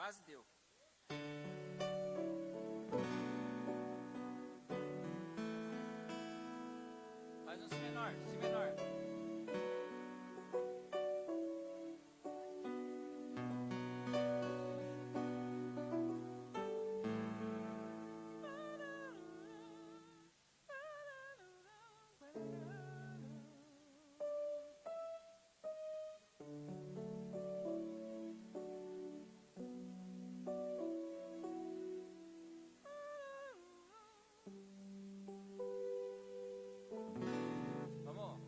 quase deu. Faz um si menor, si menor. Vamos.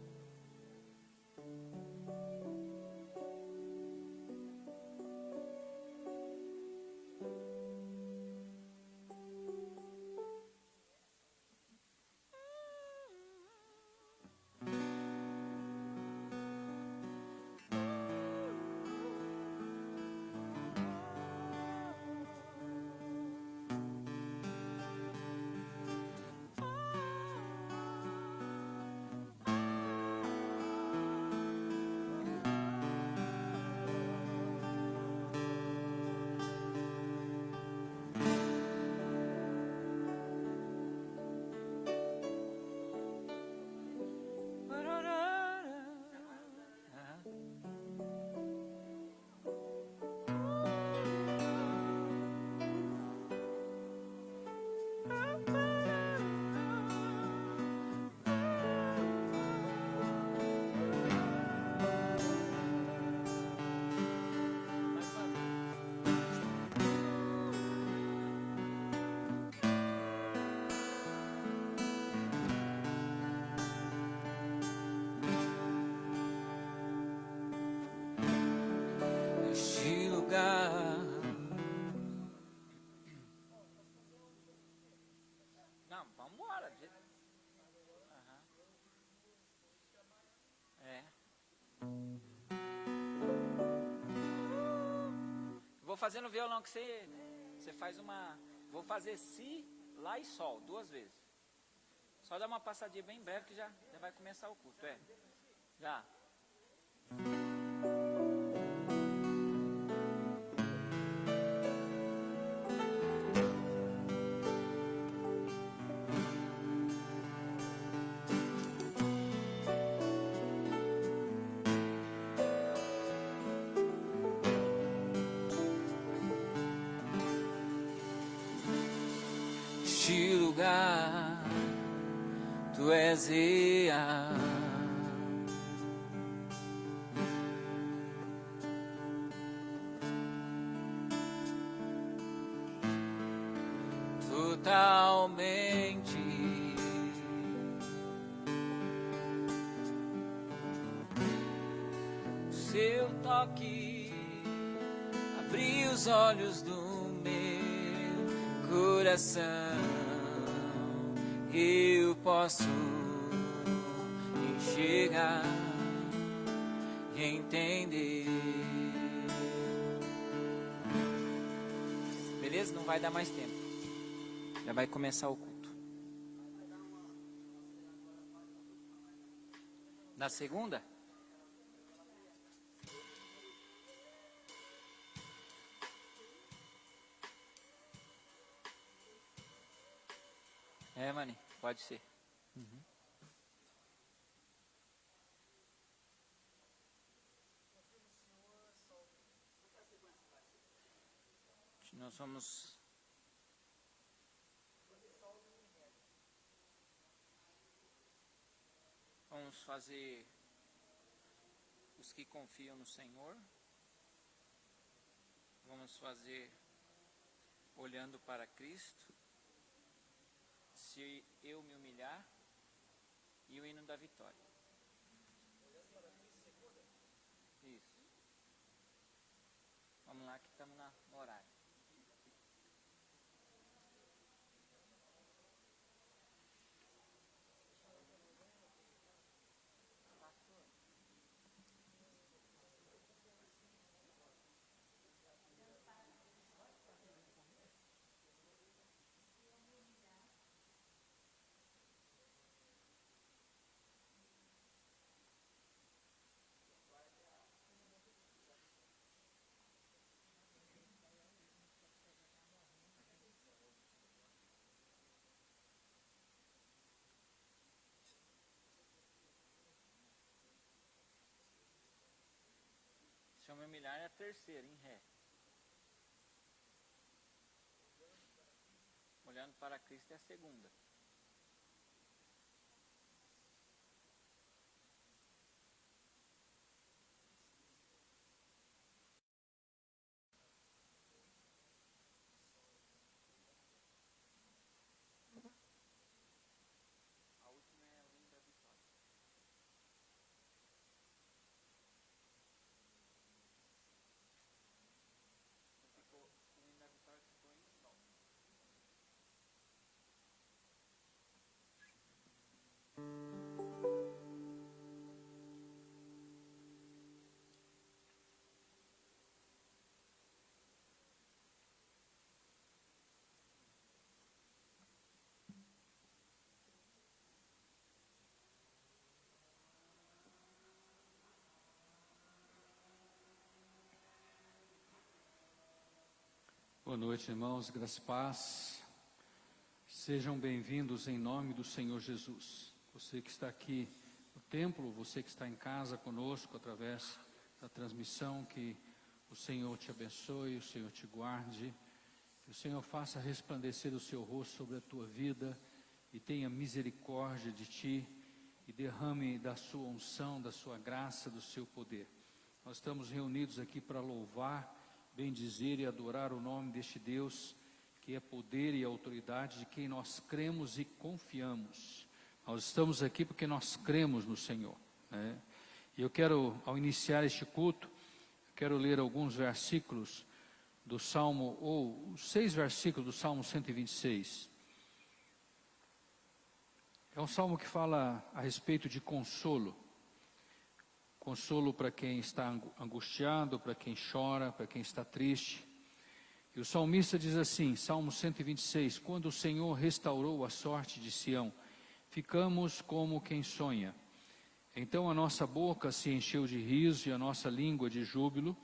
Neste lugar. Não, vamos embora. Aham. É. Vou fazer no violão que você faz uma. Vou fazer si, lá e sol, 2 vezes. Só dá uma passadinha bem breve que já vai começar o culto. É. Já. Este lugar, tu és real. Totalmente. Seu toque abriu os olhos do meu coração. Eu posso enxergar e entender. Beleza? Não vai dar mais tempo. Já vai começar o culto. Na segunda? É, mano, pode ser. Uhum. Nós vamos fazer os que confiam no Senhor. Vamos fazer olhando para Cristo. Se eu me humilhar, e o hino da vitória. Isso. Vamos lá que estamos no horário. familiar é a terceira, em Ré. Olhando para Cristo é a segunda. A última é o hino da vitória. Ficou, o hino da vitória ficou em sol. Boa noite, irmãos, graça e paz. Sejam bem-vindos em nome do Senhor Jesus. Você que está aqui no templo, você que está em casa conosco através da transmissão, que o Senhor te abençoe, o Senhor te guarde, que o Senhor faça resplandecer o seu rosto sobre a tua vida e tenha misericórdia de ti e derrame da sua unção, da sua graça, do seu poder. Nós estamos reunidos aqui para louvar, bendizer e adorar o nome deste Deus, que é poder e autoridade, de quem nós cremos e confiamos. Nós estamos aqui porque nós cremos no Senhor, né? E eu quero, ao iniciar este culto, quero ler alguns versículos do Salmo, ou 6 versículos do Salmo 126. É um salmo que fala a respeito de consolo. Consolo para quem está angustiado, para quem chora, para quem está triste. E o salmista diz assim, Salmo 126, quando o Senhor restaurou a sorte de Sião, ficamos como quem sonha. Então a nossa boca se encheu de riso e a nossa língua de júbilo.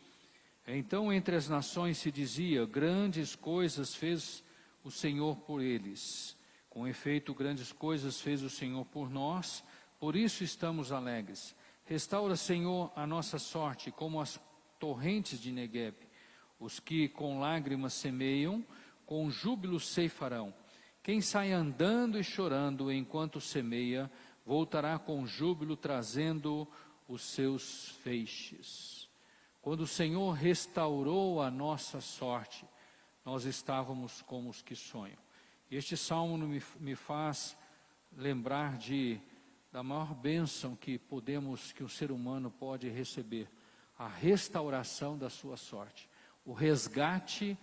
Então entre as nações se dizia, grandes coisas fez o Senhor por eles. Com efeito, grandes coisas fez o Senhor por nós, por isso estamos alegres. Restaura, Senhor, a nossa sorte, como as torrentes de Negueb. Os que com lágrimas semeiam, com júbilo ceifarão. Quem sai andando e chorando enquanto semeia, voltará com júbilo trazendo os seus feixes. Quando o Senhor restaurou a nossa sorte, nós estávamos como os que sonham. Este salmo me faz lembrar da maior bênção que o ser humano pode receber, a restauração da sua sorte, o resgate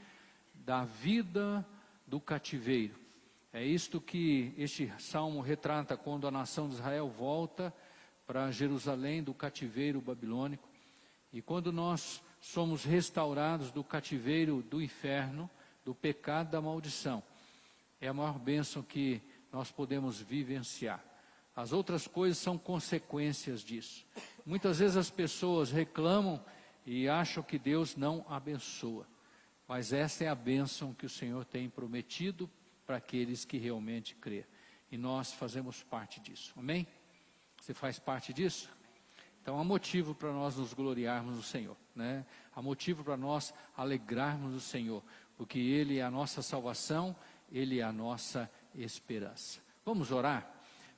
da vida do cativeiro. É isto que este salmo retrata quando a nação de Israel volta para Jerusalém do cativeiro babilônico, e quando nós somos restaurados do cativeiro do inferno, do pecado, da maldição. É a maior bênção que nós podemos vivenciar. As outras coisas são consequências disso. Muitas vezes as pessoas reclamam e acham que Deus não abençoa. Mas essa é a bênção que o Senhor tem prometido para aqueles que realmente crêem. E nós fazemos parte disso. Amém? Você faz parte disso? Então há motivo para nós nos gloriarmos no Senhor, né? Há motivo para nós alegrarmos no Senhor, porque Ele é a nossa salvação, Ele é a nossa esperança. Vamos orar?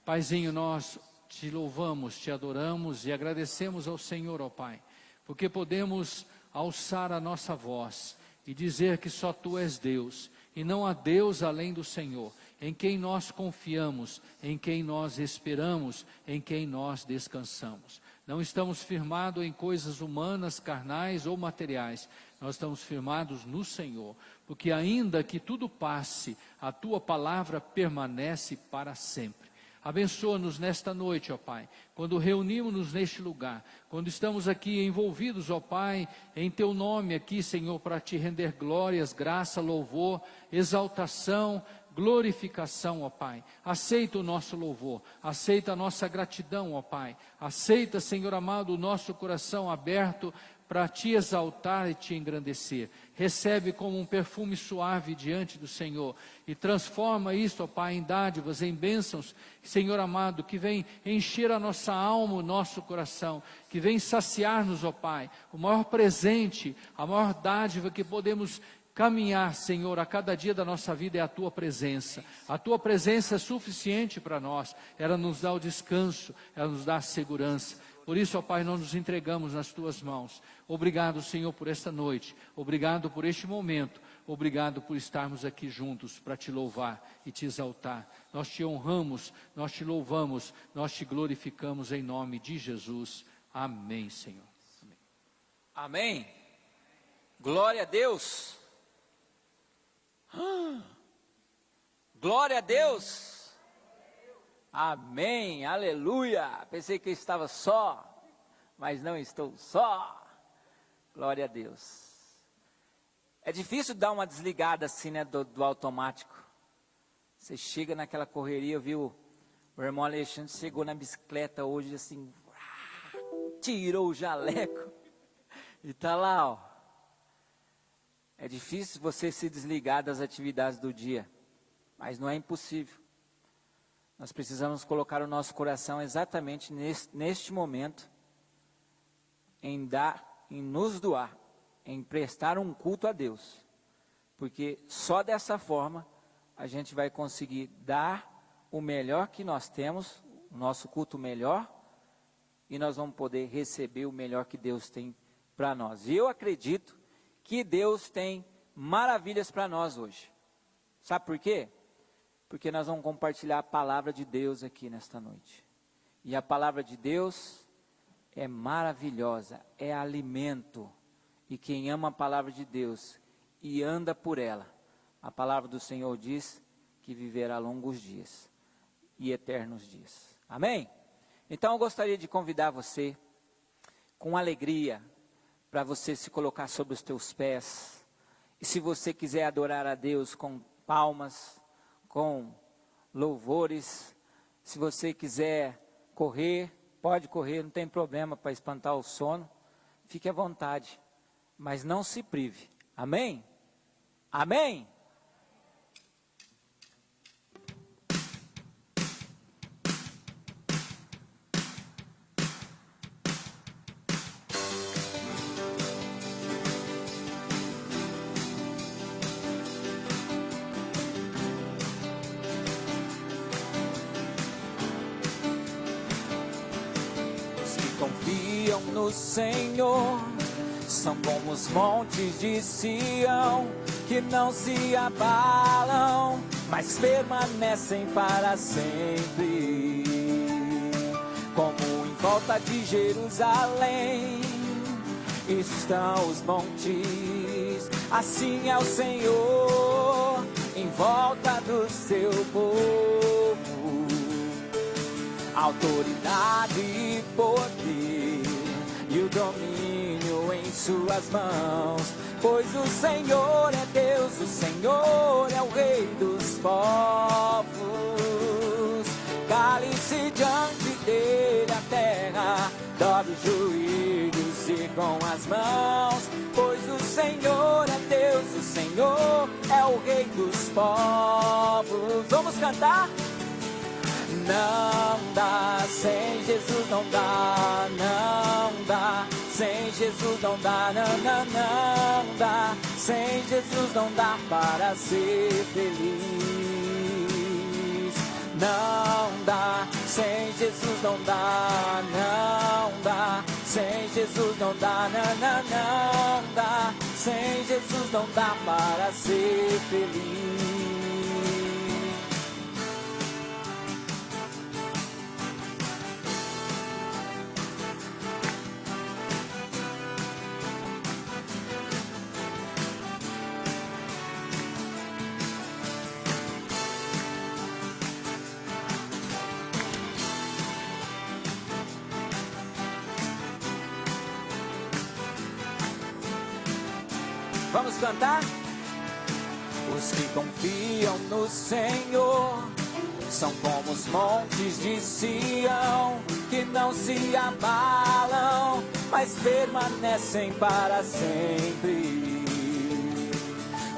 Paizinho, nós te louvamos, te adoramos e agradecemos ao Senhor, ó Pai, porque podemos alçar a nossa voz e dizer que só Tu és Deus, e não há Deus além do Senhor, em quem nós confiamos, em quem nós esperamos, em quem nós descansamos. Não estamos firmados em coisas humanas, carnais ou materiais, nós estamos firmados no Senhor, porque ainda que tudo passe, a Tua palavra permanece para sempre. Abençoa-nos nesta noite, ó Pai, quando reunimos-nos neste lugar, quando estamos aqui envolvidos, ó Pai, em Teu nome aqui, Senhor, para Te render glórias, graça, louvor, exaltação, glorificação, ó Pai. Aceita o nosso louvor, aceita a nossa gratidão, ó Pai. Aceita, Senhor amado, o nosso coração aberto para te exaltar e te engrandecer. Recebe como um perfume suave diante do Senhor e transforma isso, ó Pai, em dádivas, em bênçãos, Senhor amado, que vem encher a nossa alma, o nosso coração, que vem saciar-nos, ó Pai, o maior presente, a maior dádiva que podemos caminhar, Senhor, a cada dia da nossa vida é a Tua presença. A Tua presença é suficiente para nós, ela nos dá o descanso, ela nos dá a segurança. Por isso, ó Pai, nós nos entregamos nas Tuas mãos. Obrigado, Senhor, por esta noite. Obrigado por este momento. Obrigado por estarmos aqui juntos para Te louvar e Te exaltar. Nós Te honramos, nós Te louvamos, nós Te glorificamos em nome de Jesus. Amém, Senhor. Amém. Amém. Glória a Deus. Glória a Deus. Amém, aleluia. Pensei que eu estava só, mas não estou só. Glória a Deus. É difícil dar uma desligada assim, né, do automático. Você chega naquela correria, viu? O irmão Alexandre chegou na bicicleta hoje assim, tirou o jaleco e tá lá, ó. É difícil você se desligar das atividades do dia, mas não é impossível. Nós precisamos colocar o nosso coração exatamente neste momento, em nos doar, em prestar um culto a Deus. Porque só dessa forma a gente vai conseguir dar o melhor que nós temos, o nosso culto melhor, e nós vamos poder receber o melhor que Deus tem para nós. E eu acredito que Deus tem maravilhas para nós hoje. Sabe por quê? Porque nós vamos compartilhar a palavra de Deus aqui nesta noite. E a palavra de Deus é maravilhosa, é alimento. E quem ama a palavra de Deus e anda por ela, a palavra do Senhor diz que viverá longos dias e eternos dias. Amém? Então eu gostaria de convidar você, com alegria, para você se colocar sobre os teus pés. E se você quiser adorar a Deus com palmas, com louvores, se você quiser correr, pode correr, não tem problema para espantar o sono, fique à vontade, mas não se prive, amém? Amém? Confiam no Senhor, são como os montes de Sião, que não se abalam, mas permanecem para sempre. Como em volta de Jerusalém estão os montes, assim é o Senhor em volta do seu povo. Autoridade e poder e o domínio em suas mãos, pois o Senhor é Deus, o Senhor é o Rei dos povos. Cale-se diante dele a terra, dobre os joelhos e com as mãos, pois o Senhor é Deus, o Senhor é o Rei dos povos. Vamos cantar? Não dá, sem Jesus não dá, não dá, sem Jesus não dá, não, não, não dá, sem Jesus não dá para ser feliz. Não dá, sem Jesus não dá, não dá, sem Jesus não dá, não, não, não dá, sem Jesus não dá para ser feliz. Vamos cantar? O Os que confiam no Senhor são como os montes de Sião, que não se abalam, mas permanecem para sempre.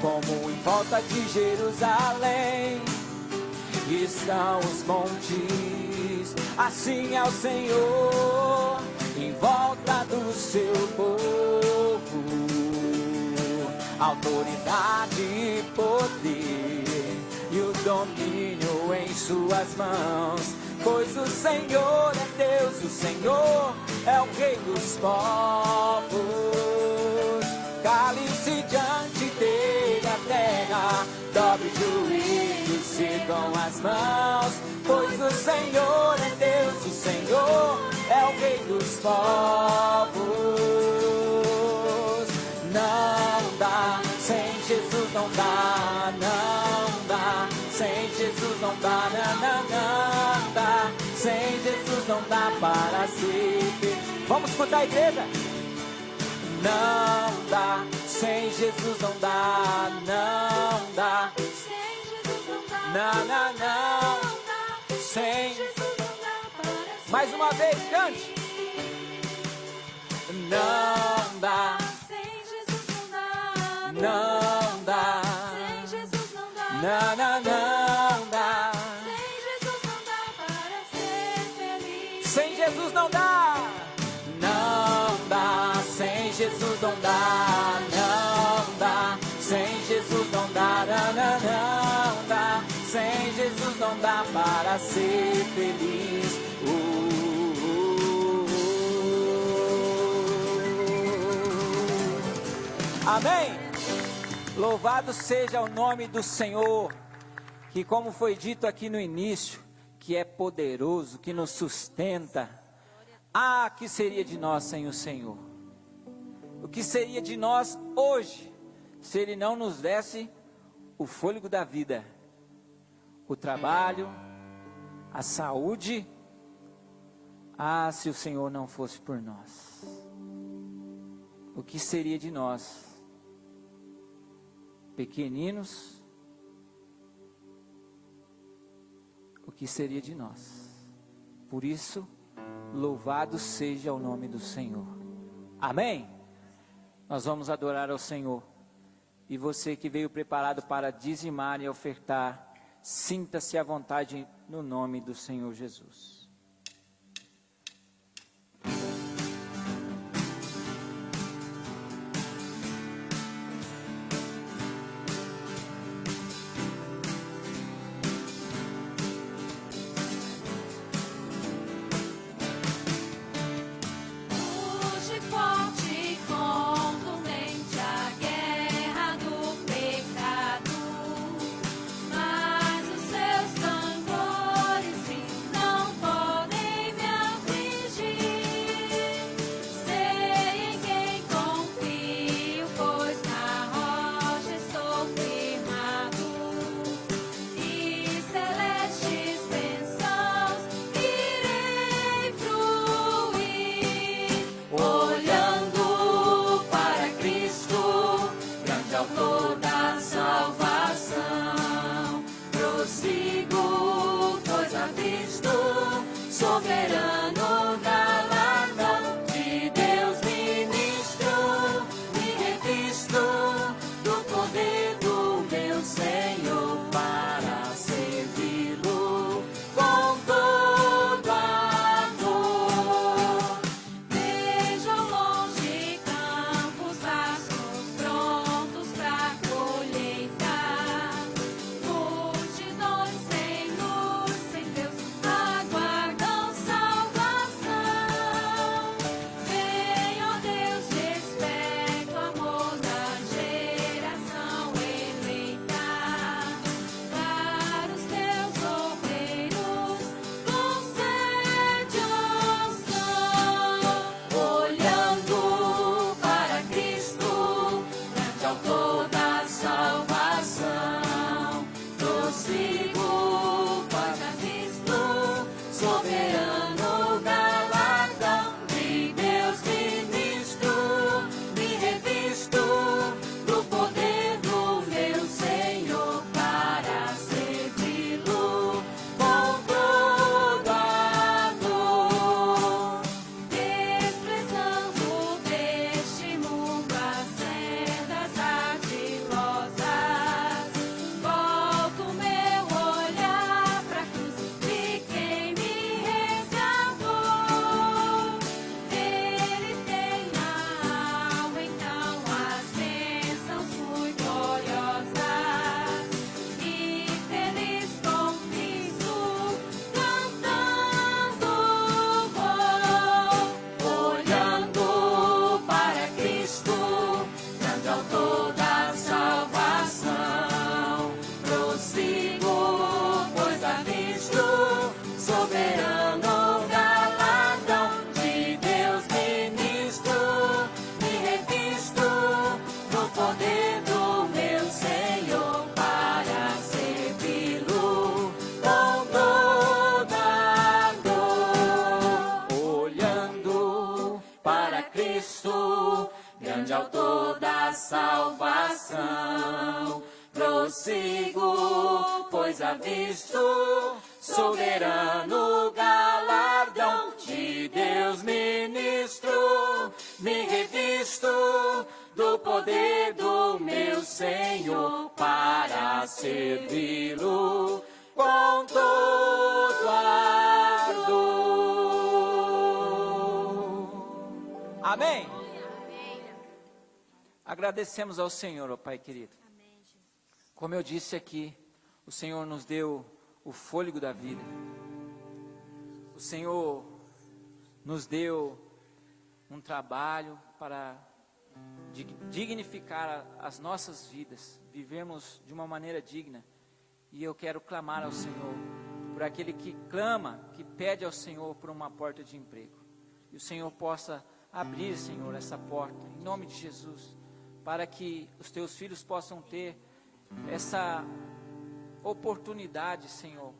Como em volta de Jerusalém estão os montes, assim é o Senhor em volta do seu povo. Autoridade e poder e o domínio em suas mãos, pois o Senhor é Deus, o Senhor é o Rei dos povos. Cale-se diante dele a terra, dobre o juízo, sigam as mãos, pois o Senhor é Deus, o Senhor é o Rei dos povos. Não dá, sem Jesus não dá, não dá, sem Jesus não dá, não dá, sem Jesus não dá para ser. Vamos escutar a igreja? Não dá, sem Jesus não dá, não dá, sem Jesus não dá, não, sem Jesus não dá para ser. Mais uma vez, cante. Não dá, sem Jesus não dá, não dá, sem Jesus não dá, não dá, sem Jesus não dá para ser feliz. Sem Jesus não dá, não dá, sem Jesus não dá, não dá, sem Jesus não dá, não dá, sem Jesus não dá para ser feliz. Amém? Louvado seja o nome do Senhor, que como foi dito aqui no início, que é poderoso, que nos sustenta. Ah, que seria de nós sem o Senhor? O que seria de nós hoje, se Ele não nos desse o fôlego da vida, o trabalho, a saúde? Ah, se o Senhor não fosse por nós, o que seria de nós? Pequeninos, o que seria de nós? Por isso, louvado seja o nome do Senhor. Amém? Nós vamos adorar ao Senhor. E você que veio preparado para dizimar e ofertar, sinta-se à vontade no nome do Senhor Jesus. Multidões sem luz, sem Deus, aguardam salvação. grande autor da salvação. Prossigo, pois avisto soberano galardão de Deus ministro. Me revisto do poder do meu Senhor para servi-lo com todo ardor. Amém? Agradecemos ao Senhor, ó Pai querido. Como eu disse aqui, o Senhor nos deu o fôlego da vida. O Senhor nos deu um trabalho para dignificar as nossas vidas, vivermos de uma maneira digna. E eu quero clamar ao Senhor, por aquele que clama, que pede ao Senhor por uma porta de emprego. E o Senhor possa abrir, Senhor, essa porta, em nome de Jesus, para que os teus filhos possam ter essa oportunidade, Senhor,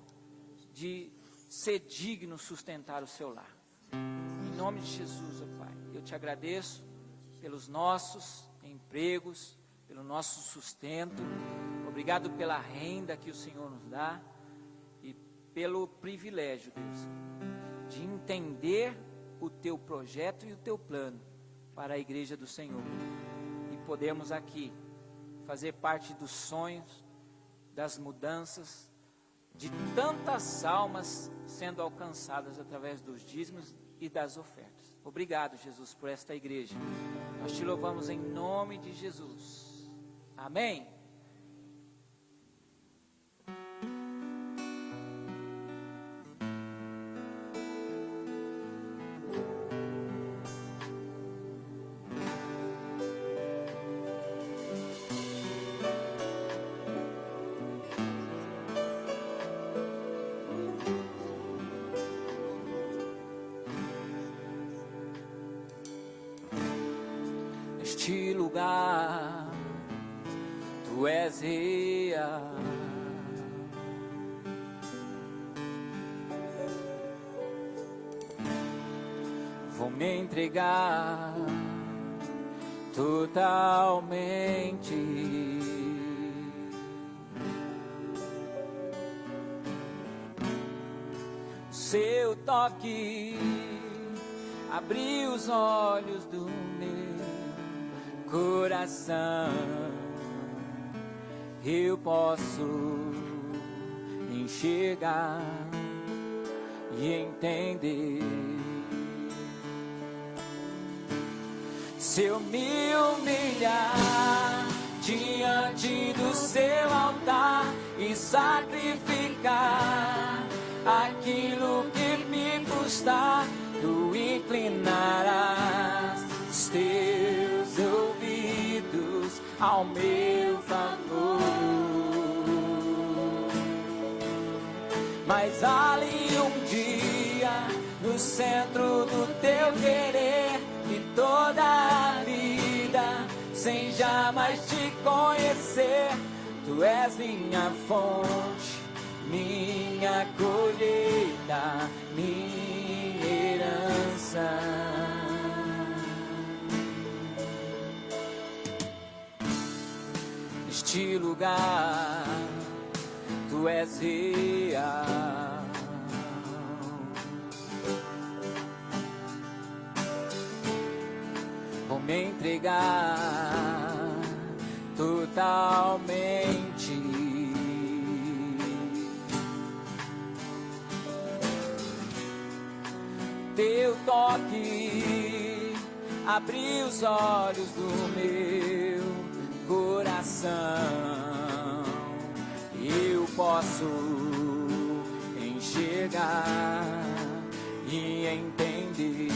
de ser digno sustentar o seu lar. Em nome de Jesus, ó Pai, eu te agradeço pelos nossos empregos, pelo nosso sustento. Obrigado pela renda que o Senhor nos dá e pelo privilégio, Deus, de entender o teu projeto e o teu plano para a igreja do Senhor. E podemos aqui fazer parte dos sonhos, das mudanças, de tantas almas sendo alcançadas através dos dízimos e das ofertas. Obrigado, Jesus, por esta igreja. Nós te louvamos em nome de Jesus. Amém? Neste lugar, tu és real. Vou me entregar totalmente. Seu toque abriu os olhos do meu coração. Eu posso enxergar e entender. Se eu me humilhar diante do seu altar e sacrificar aquilo que me custar, tu inclinarás os teus ouvidos ao meu favor. Mas ali um dia, no centro do teu querer, e toda a vida, sem jamais te conhecer, tu és minha fonte, minha colheita, minha herança. Neste lugar, tu és real. Vou me entregar totalmente. Teu toque abriu os olhos do meu coração. Eu posso enxergar e entender.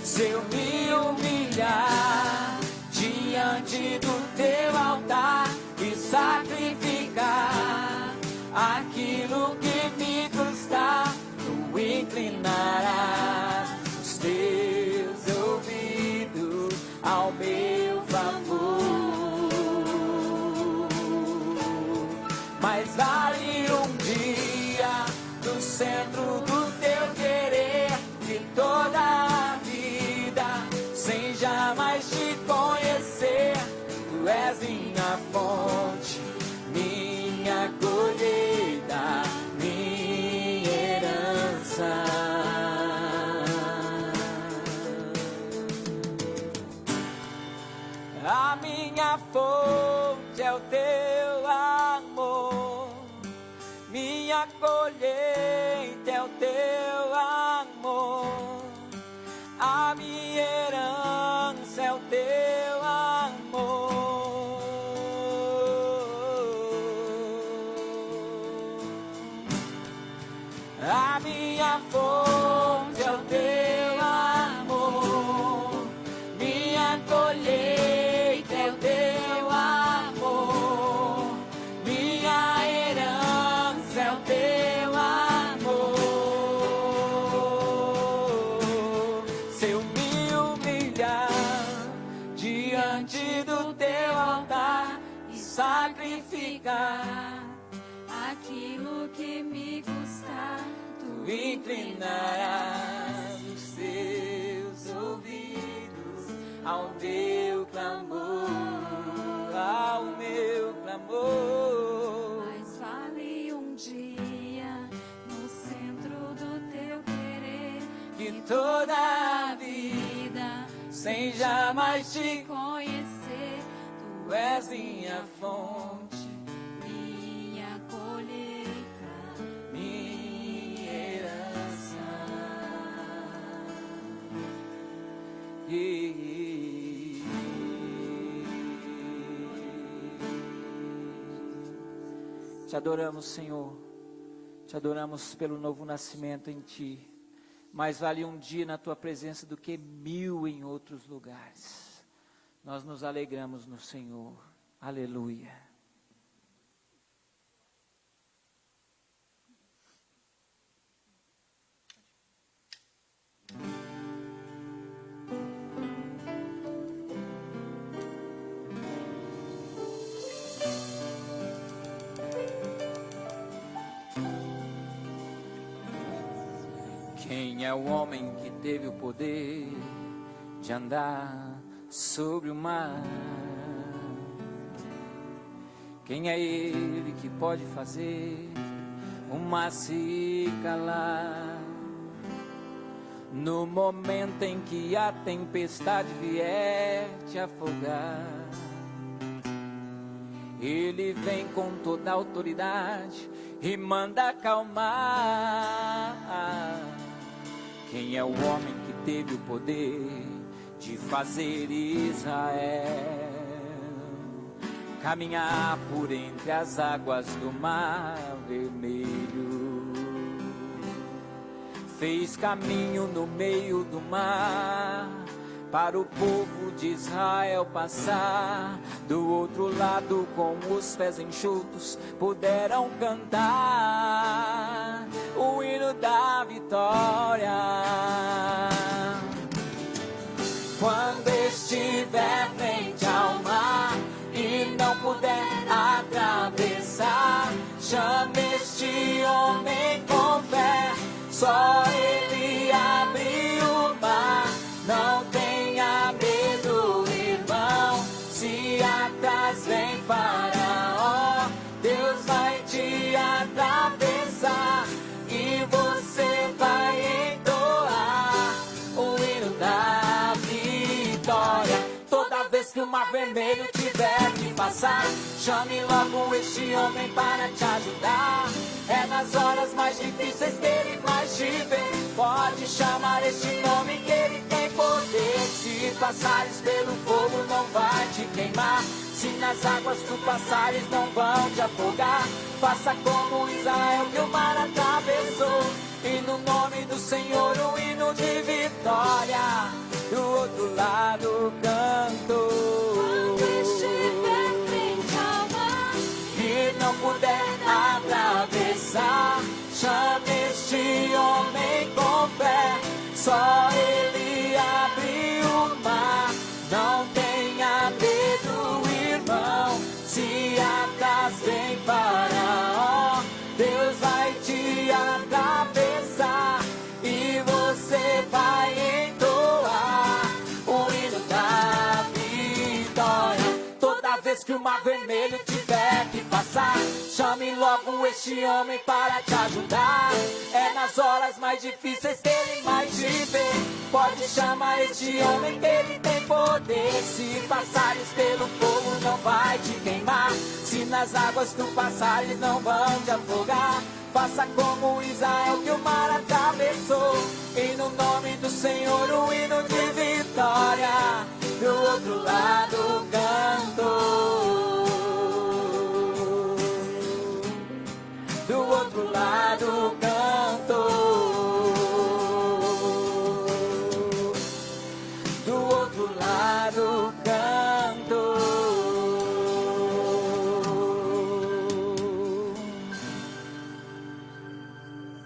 Se eu me humilhar diante do teu altar e sacrificar aquilo que me custar, tu inclinarás os teus ouvidos ao meu favor. Mas vale um dia no centro do teu querer, e toda a vida minha colheita é o teu amor, a minha herança é o teu amor. A minha fonte é o teu amor, minha colheita é o teu amor, minha herança é o teu amor. Se eu me humilhar diante do teu altar e sacrificar aquilo que me custar, tu inclinarás os teus ouvidos ao meu clamor, ao meu clamor. mais vale um dia no centro do teu querer Que toda a vida, sem jamais te conhecer. tu és minha fonte, Minha colheita, minha herança. Te adoramos, Senhor. Te adoramos pelo novo nascimento em Ti. Mais vale um dia na Tua presença do que 1000 em outros lugares. Nós nos alegramos no Senhor. Aleluia. Quem é o homem que teve o poder de andar sobre o mar? Quem é ele que pode fazer o mar se calar? No momento em que a tempestade vier te afogar, ele vem com toda a autoridade e manda acalmar. Quem é o homem que teve o poder de fazer Israel caminhar por entre as águas do Mar Vermelho? Fez caminho no meio do mar para o povo de Israel passar. Do outro lado, com os pés enxutos, puderam cantar o hino da vitória. Quando estiver frente ao mar e não puder atravessar, chame este homem com fé, só ele abriu o mar. Não tenha medo, irmão, se atrás vem Faraó, Deus vai te atravessar e você vai entoar o hino da vitória. Toda vez que o Mar Vermelho tiver que passar, chame logo este homem para te ajudar. É nas horas mais difíceis que ele vai te ver. Pode chamar este nome que ele tem poder. Se passares pelo fogo não vai te queimar, se nas águas tu passares não vão te afogar. Faça como Israel que o mar atravessou, e no nome do Senhor um hino de vitória do outro lado cantou. quando estiver frente ao mar E não puder atravessar, chame este homem com fé, só ele abriu o mar. Não tenha medo, irmão, se atrás vem Faraó, Deus vai te atravessar e você vai entoar o hino da vitória. Toda vez que o Mar Vermelho tiver que passar, chame logo este homem para te ajudar. É nas horas mais difíceis que ele mais te vê. Pode chamar este homem que ele tem poder. Se passares pelo fogo não vai te queimar. Se nas águas tu passares não vão te afogar. Faça como Israel que o mar atravessou. E no nome do Senhor um hino de vitória. Do outro lado cantou. Do outro lado cantou. Do outro lado cantou.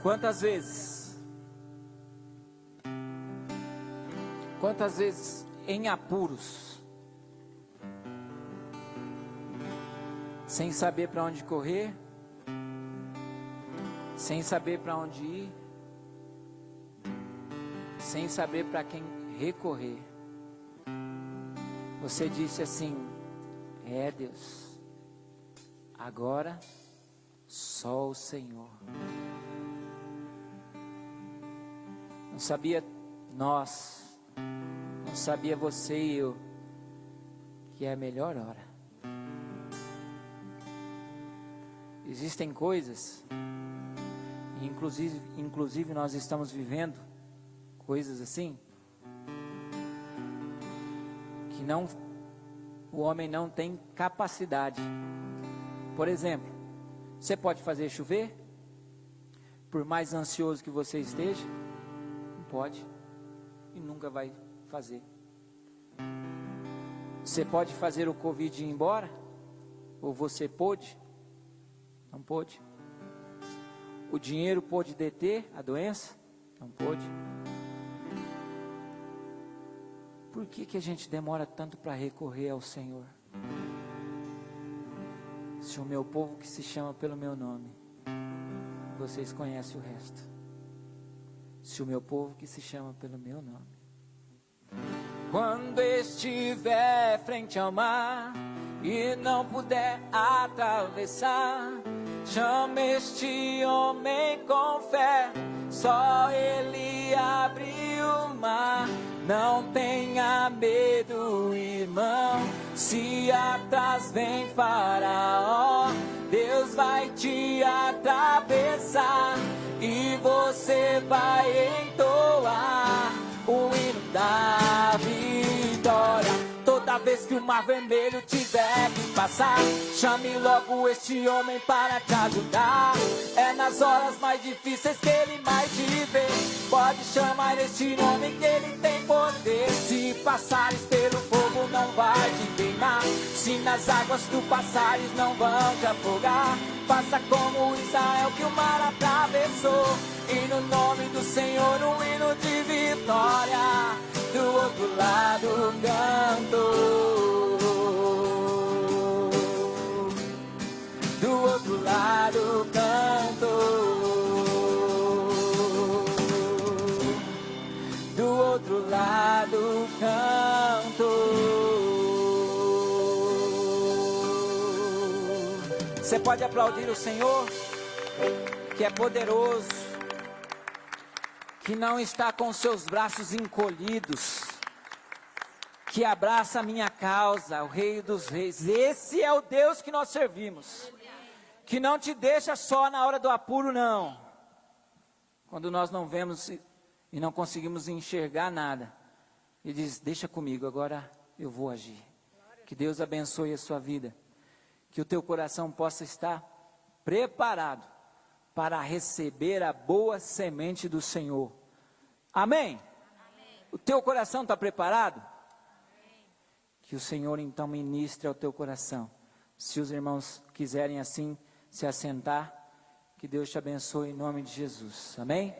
Quantas vezes em apuros, sem saber para onde correr, sem saber para onde ir, sem saber para quem recorrer, você disse assim: é Deus, agora só o Senhor. Não sabia nós, não sabia você e eu, que é a melhor hora. Existem coisas, inclusive nós estamos vivendo coisas assim, que o homem não tem capacidade. Por exemplo, você pode fazer chover? Por mais ansioso que você esteja, não pode e nunca vai fazer. Você pode fazer o Covid ir embora? Ou você pôde? Não pôde. O dinheiro pôde deter a doença? Não pôde. Por que a gente demora tanto para recorrer ao Senhor? Se o meu povo que se chama pelo meu nome, vocês conhecem o resto. Se o meu povo que se chama pelo meu nome. Quando estiver frente ao mar e não puder atravessar, chama este homem com fé, só ele abre o mar. Não tenha medo, irmão, se atrás vem Faraó, Deus vai te atravessar e você vai entoar o hino da vitória. Toda vez que o mar vermelho tiver que passar, chame logo este homem para te ajudar. É nas horas mais difíceis que ele mais te vê. Pode chamar este nome que ele tem poder. Se passares pelo fogo não vai te queimar. Se nas águas tu passares não vão te afogar. Faça como Israel que o mar atravessou. E no nome do Senhor um hino de vitória. Do outro lado canto. Do outro lado canto. Do outro lado canto. Você pode aplaudir o Senhor, que é poderoso, que não está com seus braços encolhidos, que abraça a minha causa, o Rei dos Reis. Esse é o Deus que nós servimos, que não te deixa só na hora do apuro, não. Quando nós não vemos e não conseguimos enxergar nada, Ele diz: deixa comigo, agora eu vou agir. Que Deus abençoe a sua vida, que o teu coração possa estar preparado para receber a boa semente do Senhor. Amém? Amém. O teu coração está preparado? Amém. Que o Senhor então ministre ao teu coração. Se os irmãos quiserem assim se assentar, que Deus te abençoe em nome de Jesus. Amém?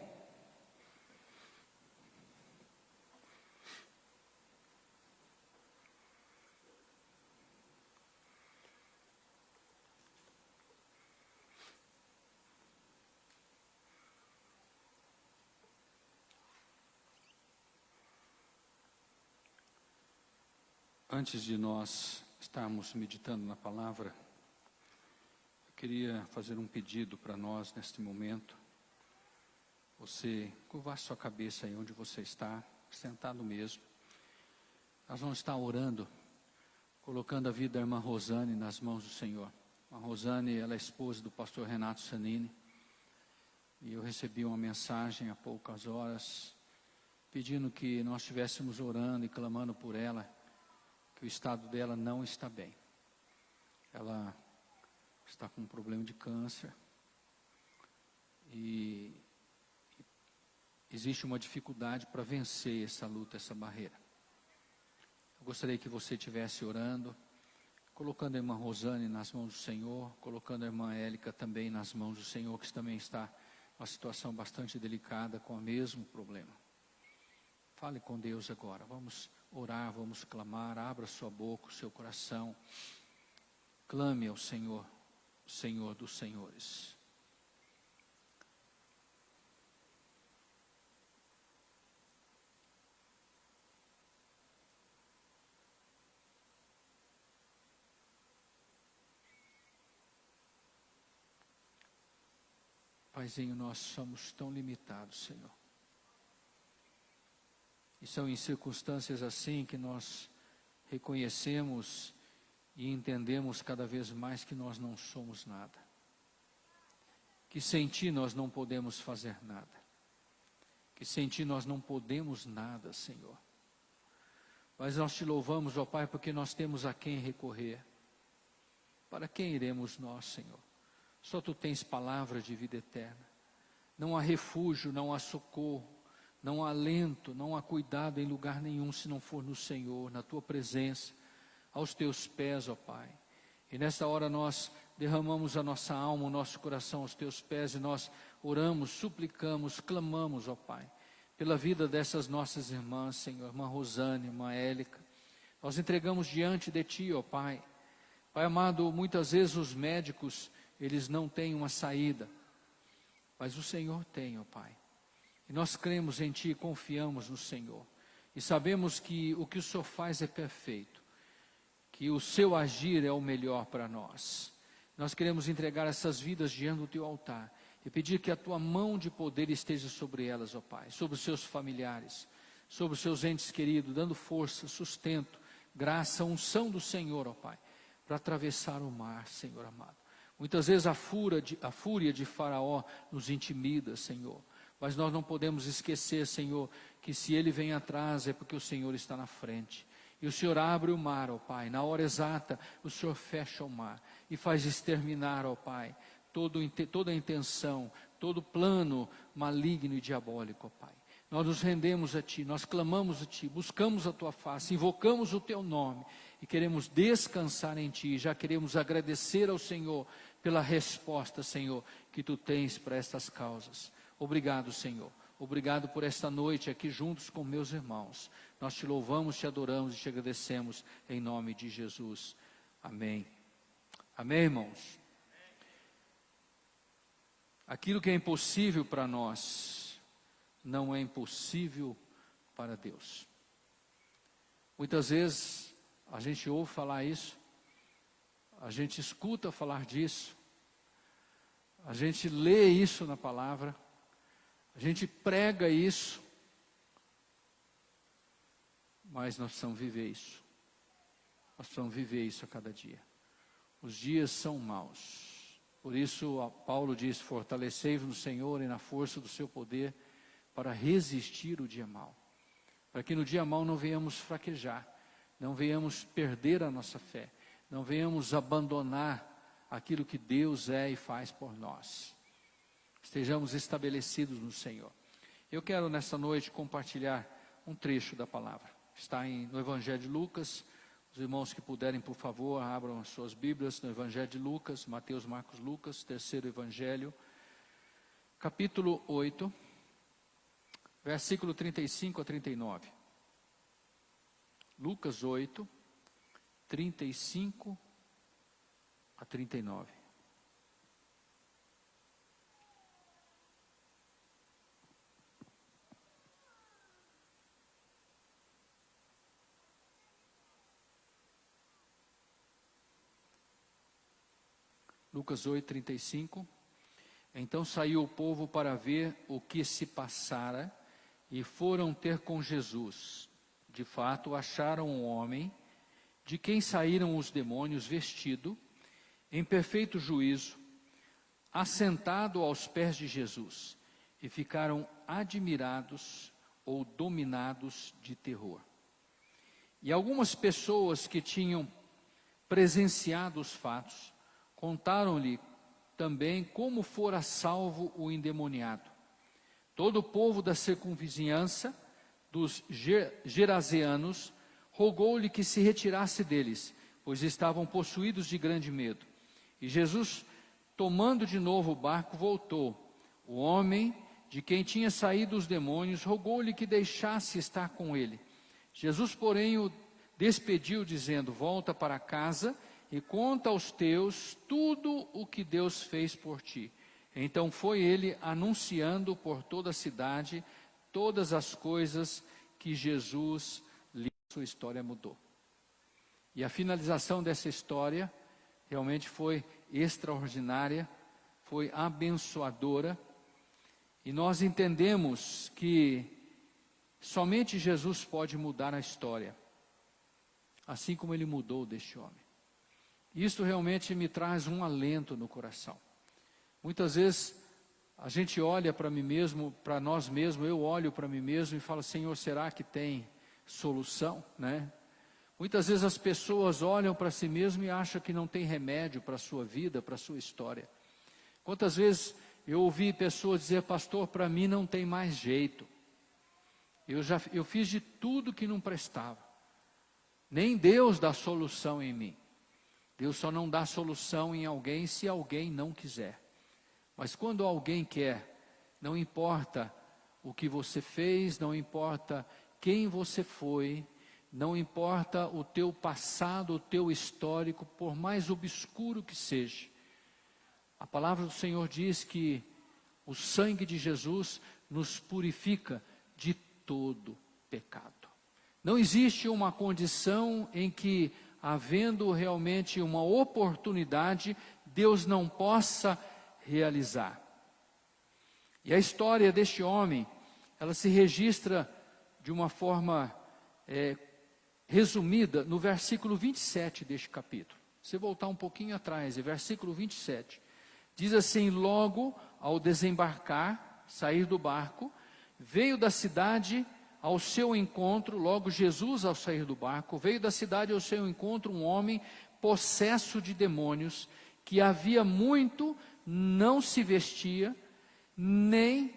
Antes de nós estarmos meditando na palavra, eu queria fazer um pedido para nós neste momento. você curvar sua cabeça aí onde você está, sentado mesmo. Nós vamos estar orando, colocando a vida da irmã Rosane nas mãos do Senhor. A Rosane, ela é esposa do pastor Renato Sanini. E eu recebi uma mensagem há poucas horas, pedindo que nós estivéssemos orando e clamando por ela, que o estado dela não está bem. Ela está com um problema de câncer. E existe uma dificuldade para vencer essa luta, essa barreira. Eu gostaria que você estivesse orando, colocando a irmã Rosane nas mãos do Senhor, colocando a irmã Élica também nas mãos do Senhor, que também está uma situação bastante delicada com o mesmo problema. Fale com Deus agora, vamos orar, vamos clamar, abra sua boca, o seu coração, clame ao Senhor, o Senhor dos Senhores. Paizinho, nós somos tão limitados, Senhor. E são em circunstâncias assim que nós reconhecemos e entendemos cada vez mais que nós não somos nada. Que sem Ti nós não podemos fazer nada. Que sem Ti nós não podemos nada, Senhor. Mas nós Te louvamos, ó Pai, porque nós temos a quem recorrer. Para quem iremos nós, Senhor? Só Tu tens palavra de vida eterna. Não há refúgio, não há socorro, não há alento, não há cuidado em lugar nenhum se não for no Senhor, na Tua presença, aos Teus pés, ó Pai. E nesta hora nós derramamos a nossa alma, o nosso coração aos Teus pés e nós oramos, suplicamos, clamamos, ó Pai, pela vida dessas nossas irmãs, Senhor, irmã Rosane, irmã Élica. Nós entregamos diante de Ti, ó Pai. Pai amado, muitas vezes os médicos, eles não têm uma saída, mas o Senhor tem, ó Pai. E nós cremos em Ti, confiamos no Senhor. E sabemos que o que o Senhor faz é perfeito, que o Seu agir é o melhor para nós. Nós queremos entregar essas vidas diante do Teu altar e pedir que a Tua mão de poder esteja sobre elas, ó Pai, sobre os seus familiares, sobre os seus entes queridos, dando força, sustento, graça, unção do Senhor, ó Pai, para atravessar o mar, Senhor amado. Muitas vezes a fúria de Faraó nos intimida, Senhor. Mas nós não podemos esquecer, Senhor, que se ele vem atrás é porque o Senhor está na frente. E o Senhor abre o mar, ó Pai. Na hora exata, o Senhor fecha o mar e faz exterminar, ó Pai, toda a intenção, todo plano maligno e diabólico, ó Pai. Nós nos rendemos a Ti, nós clamamos a Ti, buscamos a Tua face, invocamos o Teu nome e queremos descansar em Ti. Já queremos agradecer ao Senhor pela resposta, Senhor, que Tu tens para estas causas. Obrigado, Senhor. Obrigado por esta noite aqui juntos com meus irmãos. Nós Te louvamos, Te adoramos e Te agradecemos em nome de Jesus. Amém. Amém, irmãos? Aquilo que é impossível para nós, não é impossível para Deus. Muitas vezes a gente ouve falar isso, a gente escuta falar disso, a gente lê isso na palavra, a gente prega isso, mas nós precisamos viver isso. Nós precisamos viver isso a cada dia. Os dias são maus. Por isso Paulo diz: fortalecei-vos no Senhor e na força do seu poder, para resistir o dia mau. Para que no dia mau não venhamos fraquejar, não venhamos perder a nossa fé, não venhamos abandonar aquilo que Deus é e faz por nós. Estejamos estabelecidos no Senhor. Eu quero nessa noite compartilhar um trecho da palavra. Está no Evangelho de Lucas. Os irmãos que puderem, por favor, abram as suas Bíblias no Evangelho de Lucas, Mateus, Marcos, Lucas, terceiro Evangelho, capítulo 8, versículo 35 a 39. Lucas 8, 35 a 39. Lucas 8, 35. Então saiu o povo para ver o que se passara e foram ter com Jesus. De fato, acharam um homem de quem saíram os demônios vestido, em perfeito juízo, assentado aos pés de Jesus, e ficaram admirados ou dominados de terror. E algumas pessoas que tinham presenciado os fatos, contaram-lhe também como fora salvo o endemoniado. Todo o povo da circunvizinhança, dos gerazeanos, rogou-lhe que se retirasse deles, pois estavam possuídos de grande medo. E Jesus, tomando de novo o barco, voltou. O homem de quem tinha saído os demônios rogou-lhe que deixasse estar com ele. Jesus, porém, o despediu, dizendo: volta para casa e conta aos teus tudo o que Deus fez por ti. Então foi ele anunciando por toda a cidade todas as coisas que Jesus lhe. Sua história mudou. E a finalização dessa história realmente foi extraordinária, foi abençoadora. E nós entendemos que somente Jesus pode mudar a história, assim como ele mudou deste homem. Isso realmente me traz um alento no coração. Muitas vezes a gente olha para mim mesmo, para nós mesmos, eu olho para mim mesmo e falo: Senhor, será que tem solução, né? Muitas vezes as pessoas olham para si mesmo e acham que não tem remédio para a sua vida, para a sua história. Quantas vezes eu ouvi pessoas dizer: pastor, para mim não tem mais jeito. Eu fiz de tudo que não prestava. Nem Deus dá solução em mim. Deus só não dá solução em alguém se alguém não quiser. Mas quando alguém quer, não importa o que você fez, não importa quem você foi, não importa o teu passado, o teu histórico, por mais obscuro que seja. A palavra do Senhor diz que o sangue de Jesus nos purifica de todo pecado. Não existe uma condição em que, havendo realmente uma oportunidade, Deus não possa realizar. E a história deste homem, ela se registra de uma forma resumida no versículo 27 deste capítulo. Se voltar um pouquinho atrás, versículo 27, diz assim: logo ao desembarcar, sair do barco, veio da cidade ao seu encontro, logo Jesus ao sair do barco, veio da cidade ao seu encontro um homem possesso de demônios, que havia muito não se vestia, nem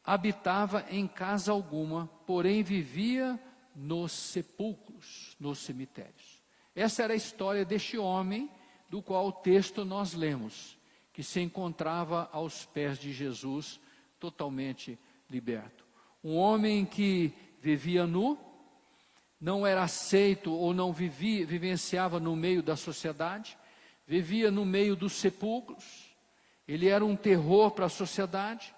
habitava em casa alguma, porém vivia nos sepulcros, nos cemitérios. Essa era a história deste homem, do qual o texto nós lemos, que se encontrava aos pés de Jesus, totalmente liberto. Um homem que vivia nu, não era aceito ou não vivenciava no meio da sociedade, vivia no meio dos sepulcros. Ele era um terror para a sociedade.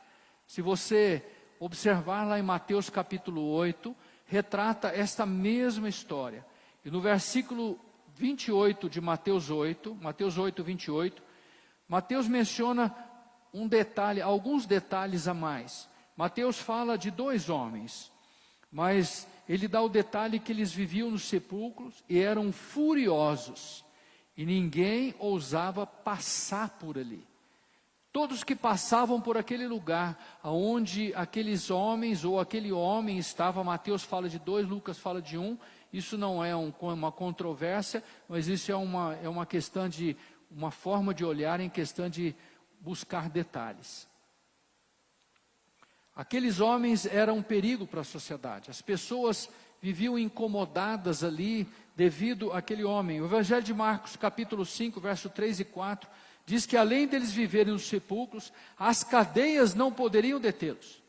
Se você observar lá em Mateus capítulo 8, retrata esta mesma história. E no versículo 28 de Mateus 8, 28, Mateus menciona um detalhe, alguns detalhes a mais. Mateus fala de dois homens, mas ele dá o detalhe que eles viviam nos sepulcros e eram furiosos, e ninguém ousava passar por ali. Todos que passavam por aquele lugar, onde aqueles homens ou aquele homem estava, Mateus fala de dois, Lucas fala de um, isso não é uma controvérsia, mas isso é uma questão de, uma forma de olhar em questão de buscar detalhes. Aqueles homens eram um perigo para a sociedade, as pessoas viviam incomodadas ali devido àquele homem. O Evangelho de Marcos, capítulo 5, verso 3 e 4, diz que além deles viverem nos sepulcros, as cadeias não poderiam detê-los.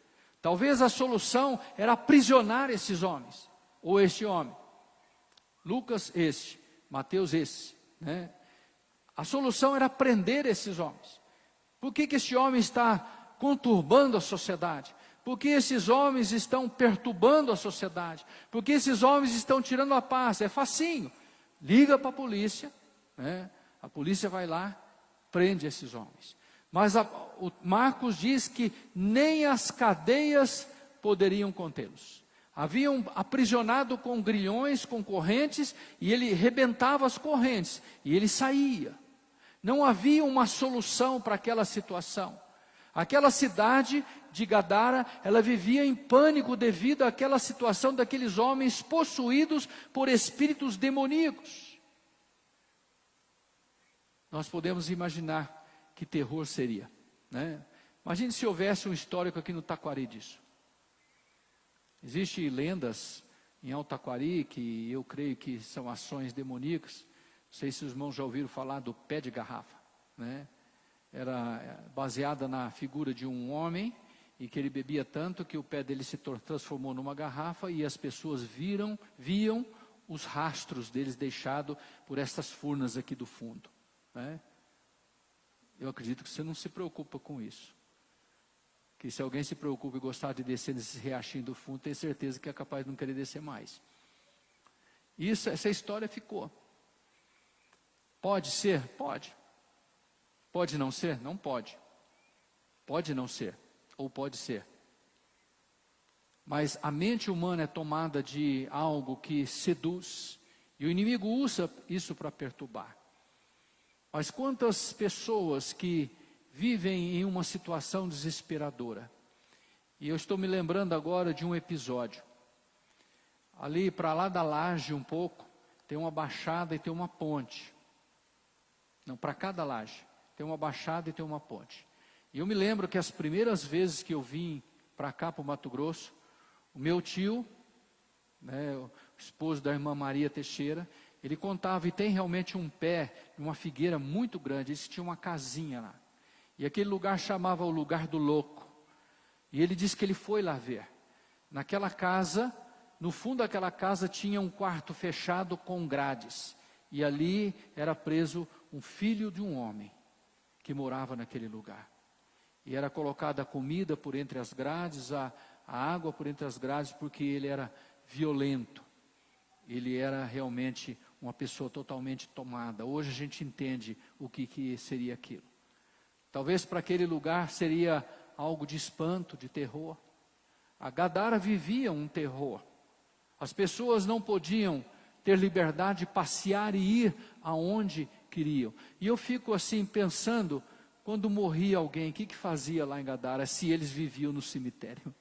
Talvez a solução era aprisionar esses homens, ou este homem. Lucas este, Mateus esse, né? A solução era prender esses homens. Por que este homem está conturbando a sociedade? Por que esses homens estão perturbando a sociedade? Por que esses homens estão tirando a paz? É facinho. Liga para a polícia, né? A polícia vai lá, prende esses homens. Mas o Marcos diz que nem as cadeias poderiam contê-los. Haviam aprisionado com grilhões, com correntes, e ele rebentava as correntes, e ele saía. Não havia uma solução para aquela situação. Aquela cidade de Gadara, ela vivia em pânico devido àquela situação daqueles homens possuídos por espíritos demoníacos. Nós podemos imaginar que terror seria, né? Imagine se houvesse um histórico aqui no Taquari disso. Existem lendas em Taquari que eu creio que são ações demoníacas. Não sei se os irmãos já ouviram falar do pé de garrafa, né? Era baseada na figura de um homem e que ele bebia tanto que o pé dele se transformou numa garrafa e as pessoas viam os rastros deles deixados por essas furnas aqui do fundo, né? Eu acredito que você não se preocupa com isso. Que se alguém se preocupa e gostar de descer nesse riachinho do fundo, tem certeza que é capaz de não querer descer mais. Essa história ficou. Pode ser? Pode. Pode não ser? Não pode. Pode não ser, ou pode ser. Mas a mente humana é tomada de algo que seduz, e o inimigo usa isso para perturbar. Mas quantas pessoas que vivem em uma situação desesperadora. E eu estou me lembrando agora de um episódio. Ali para lá da laje um pouco, tem uma baixada e tem uma ponte. Não, para cada laje, tem uma baixada e tem uma ponte. E eu me lembro que as primeiras vezes que eu vim para cá, para o Mato Grosso, o meu tio, né, o esposo da irmã Maria Teixeira, ele contava, e tem realmente um pé, uma figueira muito grande, eles tinham uma casinha lá. E aquele lugar chamava o lugar do louco. E ele disse que ele foi lá ver. Naquela casa, no fundo daquela casa tinha um quarto fechado com grades. E ali era preso um filho de um homem que morava naquele lugar. E era colocada a comida por entre as grades, a água por entre as grades, porque ele era violento. Ele era realmente uma pessoa totalmente tomada. Hoje a gente entende o que seria aquilo. Talvez para aquele lugar seria algo de espanto, de terror. A Gadara vivia um terror. As pessoas não podiam ter liberdade de passear e ir aonde queriam. E eu fico assim pensando, quando morria alguém, o que fazia lá em Gadara, se eles viviam no cemitério?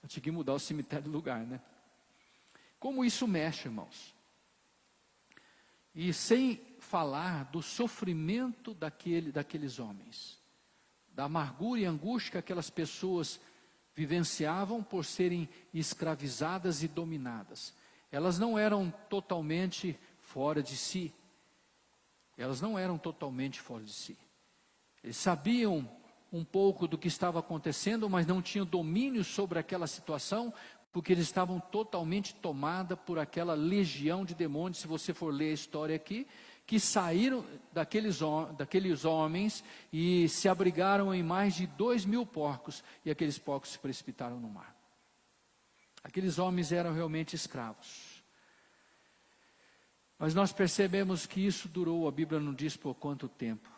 Eu tinha que mudar o cemitério de lugar, né? Como isso mexe, irmãos? E sem falar do sofrimento daqueles homens, da amargura e angústia que aquelas pessoas vivenciavam por serem escravizadas e dominadas. Elas não eram totalmente fora de si. Elas não eram totalmente fora de si. Eles sabiam um pouco do que estava acontecendo, mas não tinham domínio sobre aquela situação, porque eles estavam totalmente tomados por aquela legião de demônios. Se você for ler a história aqui, que saíram daqueles homens e se abrigaram em mais de 2.000 porcos, e aqueles porcos se precipitaram no mar. Aqueles homens eram realmente escravos. Mas nós percebemos que isso durou, a Bíblia não diz por quanto tempo,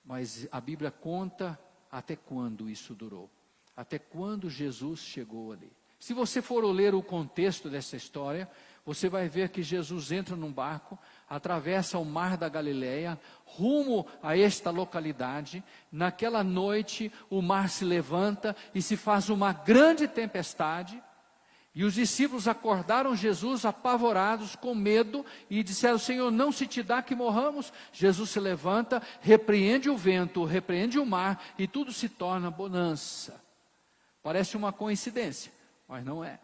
mas a Bíblia conta até quando isso durou, até quando Jesus chegou ali. Se você for ler o contexto dessa história, você vai ver que Jesus entra num barco, atravessa o mar da Galileia, rumo a esta localidade. Naquela noite, o mar se levanta e se faz uma grande tempestade. E os discípulos acordaram Jesus apavorados, com medo, e disseram: Senhor, não se te dá que morramos? Jesus se levanta, repreende o vento, repreende o mar, e tudo se torna bonança. Parece uma coincidência, mas não é.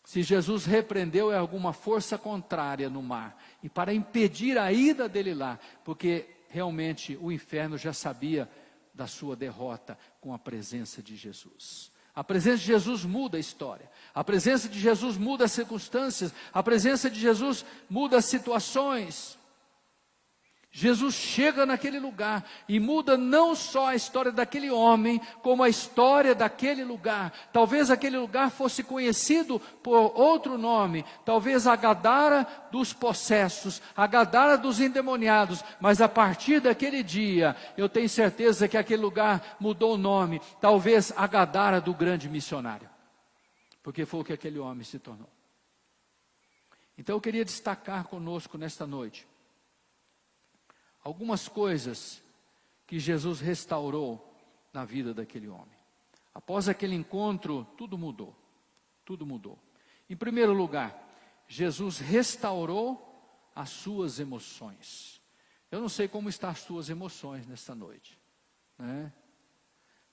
Se Jesus repreendeu, é alguma força contrária no mar, e para impedir a ida dele lá, porque realmente o inferno já sabia da sua derrota com a presença de Jesus. A presença de Jesus muda a história, a presença de Jesus muda as circunstâncias, a presença de Jesus muda as situações. Jesus chega naquele lugar e muda não só a história daquele homem, como a história daquele lugar. Talvez aquele lugar fosse conhecido por outro nome, talvez a Gadara dos possessos, a Gadara dos endemoniados, mas a partir daquele dia, eu tenho certeza que aquele lugar mudou o nome, talvez a Gadara do grande missionário, porque foi o que aquele homem se tornou. Então eu queria destacar conosco nesta noite algumas coisas que Jesus restaurou na vida daquele homem. Após aquele encontro, tudo mudou. Tudo mudou. Em primeiro lugar, Jesus restaurou as suas emoções. Eu não sei como estão as suas emoções nesta noite, né?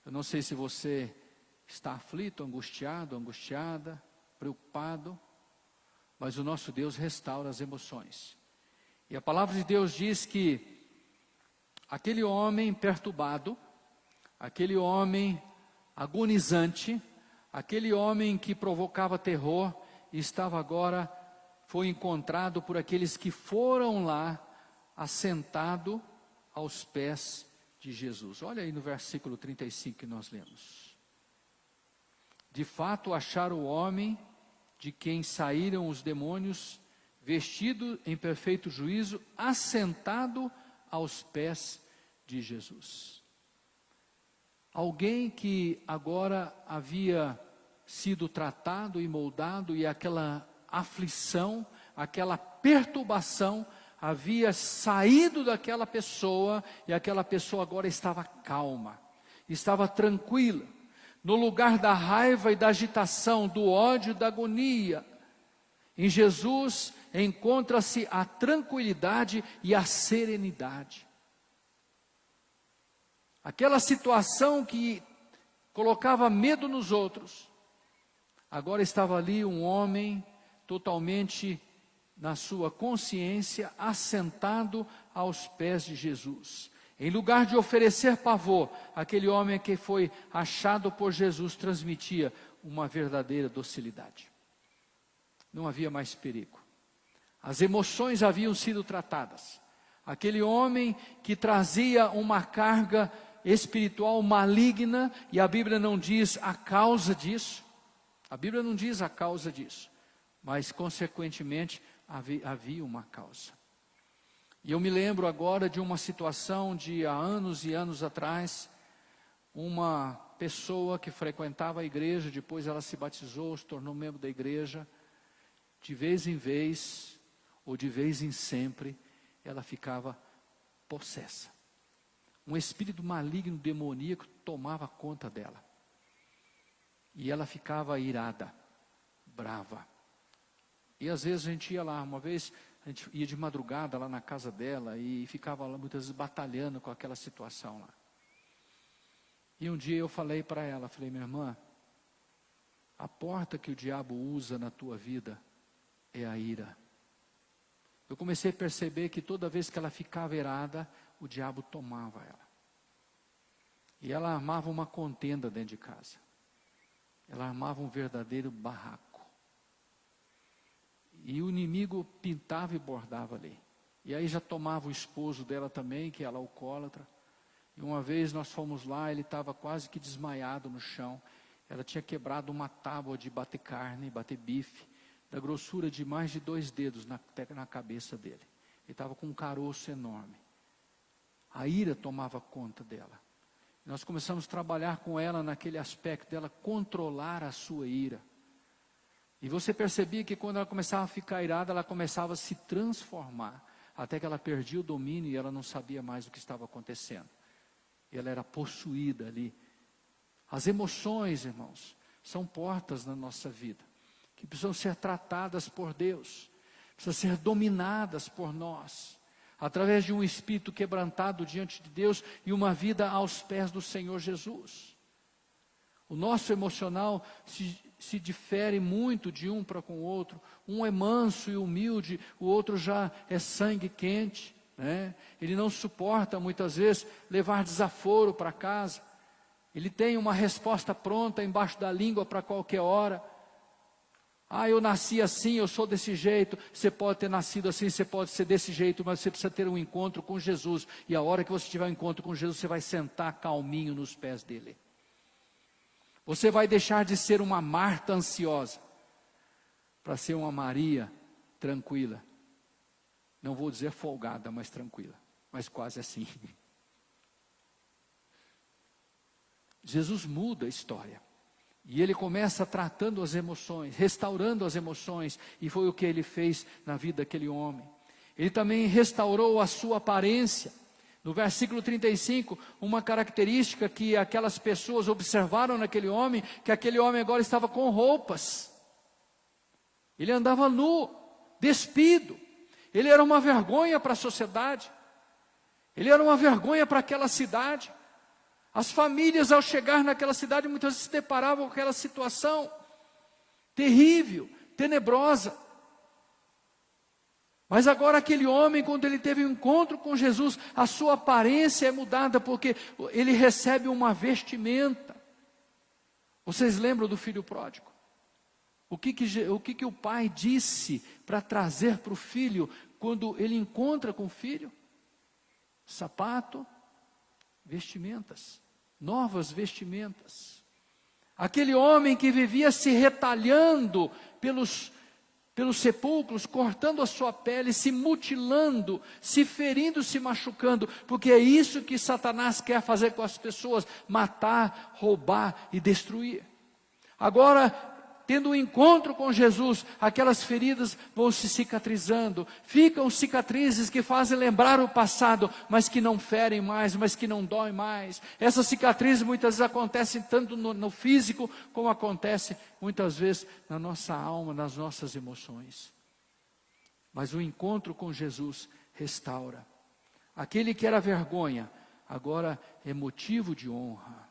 Eu não sei se você está aflito, angustiado, angustiada, preocupado, mas o nosso Deus restaura as emoções. E a palavra de Deus diz que aquele homem perturbado, aquele homem agonizante, aquele homem que provocava terror, foi encontrado por aqueles que foram lá, assentado aos pés de Jesus. Olha aí no versículo 35 que nós lemos. De fato acharam o homem de quem saíram os demônios, vestido em perfeito juízo, assentado aos pés de Jesus. Alguém que agora havia sido tratado e moldado, e aquela aflição, aquela perturbação havia saído daquela pessoa, e aquela pessoa agora estava calma, estava tranquila. No lugar da raiva e da agitação, do ódio e da agonia, em Jesus encontra-se a tranquilidade e a serenidade. Aquela situação que colocava medo nos outros, agora estava ali um homem totalmente na sua consciência, assentado aos pés de Jesus. Em lugar de oferecer pavor, aquele homem que foi achado por Jesus transmitia uma verdadeira docilidade. Não havia mais perigo. As emoções haviam sido tratadas. Aquele homem que trazia uma carga espiritual maligna, e a Bíblia não diz a causa disso. A Bíblia não diz a causa disso, mas consequentemente havia uma causa. E eu me lembro agora de uma situação de há anos e anos atrás, uma pessoa que frequentava a igreja, depois ela se batizou, se tornou membro da igreja. De vez em vez, ou de vez em sempre, ela ficava possessa. Um espírito maligno, demoníaco, tomava conta dela. E ela ficava irada, brava. E às vezes a gente ia lá, uma vez a gente ia de madrugada lá na casa dela e ficava lá muitas vezes batalhando com aquela situação lá. E um dia eu falei para ela, falei: minha irmã, a porta que o diabo usa na tua vida é a ira. Eu comecei a perceber que toda vez que ela ficava irada, o diabo tomava ela. E ela armava uma contenda dentro de casa. Ela armava um verdadeiro barraco. E o inimigo pintava e bordava ali. E aí já tomava o esposo dela também, que era alcoólatra. E uma vez nós fomos lá, ele estava quase que desmaiado no chão. Ela tinha quebrado uma tábua de bater carne, bater bife, da grossura de mais de 2 dedos na cabeça dele. Ele estava com um caroço enorme. A ira tomava conta dela. Nós começamos a trabalhar com ela naquele aspecto dela controlar a sua ira. E você percebia que quando ela começava a ficar irada, ela começava a se transformar, até que ela perdia o domínio e ela não sabia mais o que estava acontecendo. E ela era possuída ali. As emoções, irmãos, são portas na nossa vida, que precisam ser tratadas por Deus, precisam ser dominadas por nós, através de um espírito quebrantado diante de Deus e uma vida aos pés do Senhor Jesus. O nosso emocional se difere muito de um para com o outro. Um é manso e humilde, o outro já é sangue quente, né? Ele não suporta muitas vezes levar desaforo para casa. Ele tem uma resposta pronta embaixo da língua para qualquer hora. Ah, eu nasci assim, eu sou desse jeito. Você pode ter nascido assim, você pode ser desse jeito, mas você precisa ter um encontro com Jesus. E a hora que você tiver um encontro com Jesus, você vai sentar calminho nos pés dele. Você vai deixar de ser uma Marta ansiosa para ser uma Maria tranquila. Não vou dizer folgada, mas tranquila. Mas quase assim. Jesus muda a história. E ele começa tratando as emoções, restaurando as emoções. E foi o que ele fez na vida daquele homem. Ele também restaurou a sua aparência. No versículo 35, uma característica que aquelas pessoas observaram naquele homem, que aquele homem agora estava com roupas. Ele andava nu, despido. Ele era uma vergonha para a sociedade. Ele era uma vergonha para aquela cidade. As famílias, ao chegar naquela cidade, muitas vezes se deparavam com aquela situação terrível, tenebrosa. Mas agora aquele homem, quando ele teve um encontro com Jesus, a sua aparência é mudada, porque ele recebe uma vestimenta. Vocês lembram do filho pródigo? O que o pai disse para trazer para o filho, quando ele encontra com o filho? Sapato, vestimentas, novas vestimentas. Aquele homem que vivia se retalhando pelos sepulcros, cortando a sua pele, se mutilando, se ferindo, se machucando, porque é isso que Satanás quer fazer com as pessoas: matar, roubar e destruir. Agora, tendo um encontro com Jesus, aquelas feridas vão se cicatrizando, ficam cicatrizes que fazem lembrar o passado, mas que não ferem mais, mas que não doem mais. Essas cicatrizes muitas vezes acontecem tanto no físico, como acontece muitas vezes na nossa alma, nas nossas emoções. Mas o encontro com Jesus restaura. Aquele que era vergonha, agora é motivo de honra.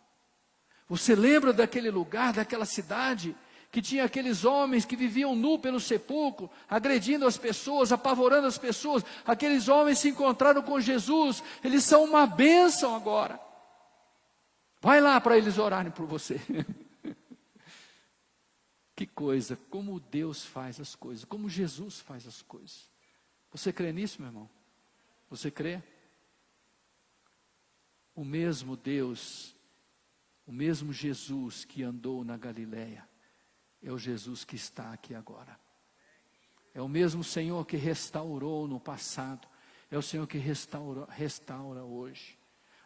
Você lembra daquele lugar, daquela cidade, que tinha aqueles homens que viviam nu pelo sepulcro, agredindo as pessoas, apavorando as pessoas? Aqueles homens se encontraram com Jesus, eles são uma bênção agora. Vai lá para eles orarem por você. Que coisa, como Deus faz as coisas, como Jesus faz as coisas. Você crê nisso, meu irmão? Você crê? O mesmo Deus, o mesmo Jesus que andou na Galileia, é o Jesus que está aqui agora. É o mesmo Senhor que restaurou no passado. É o Senhor que restaura hoje.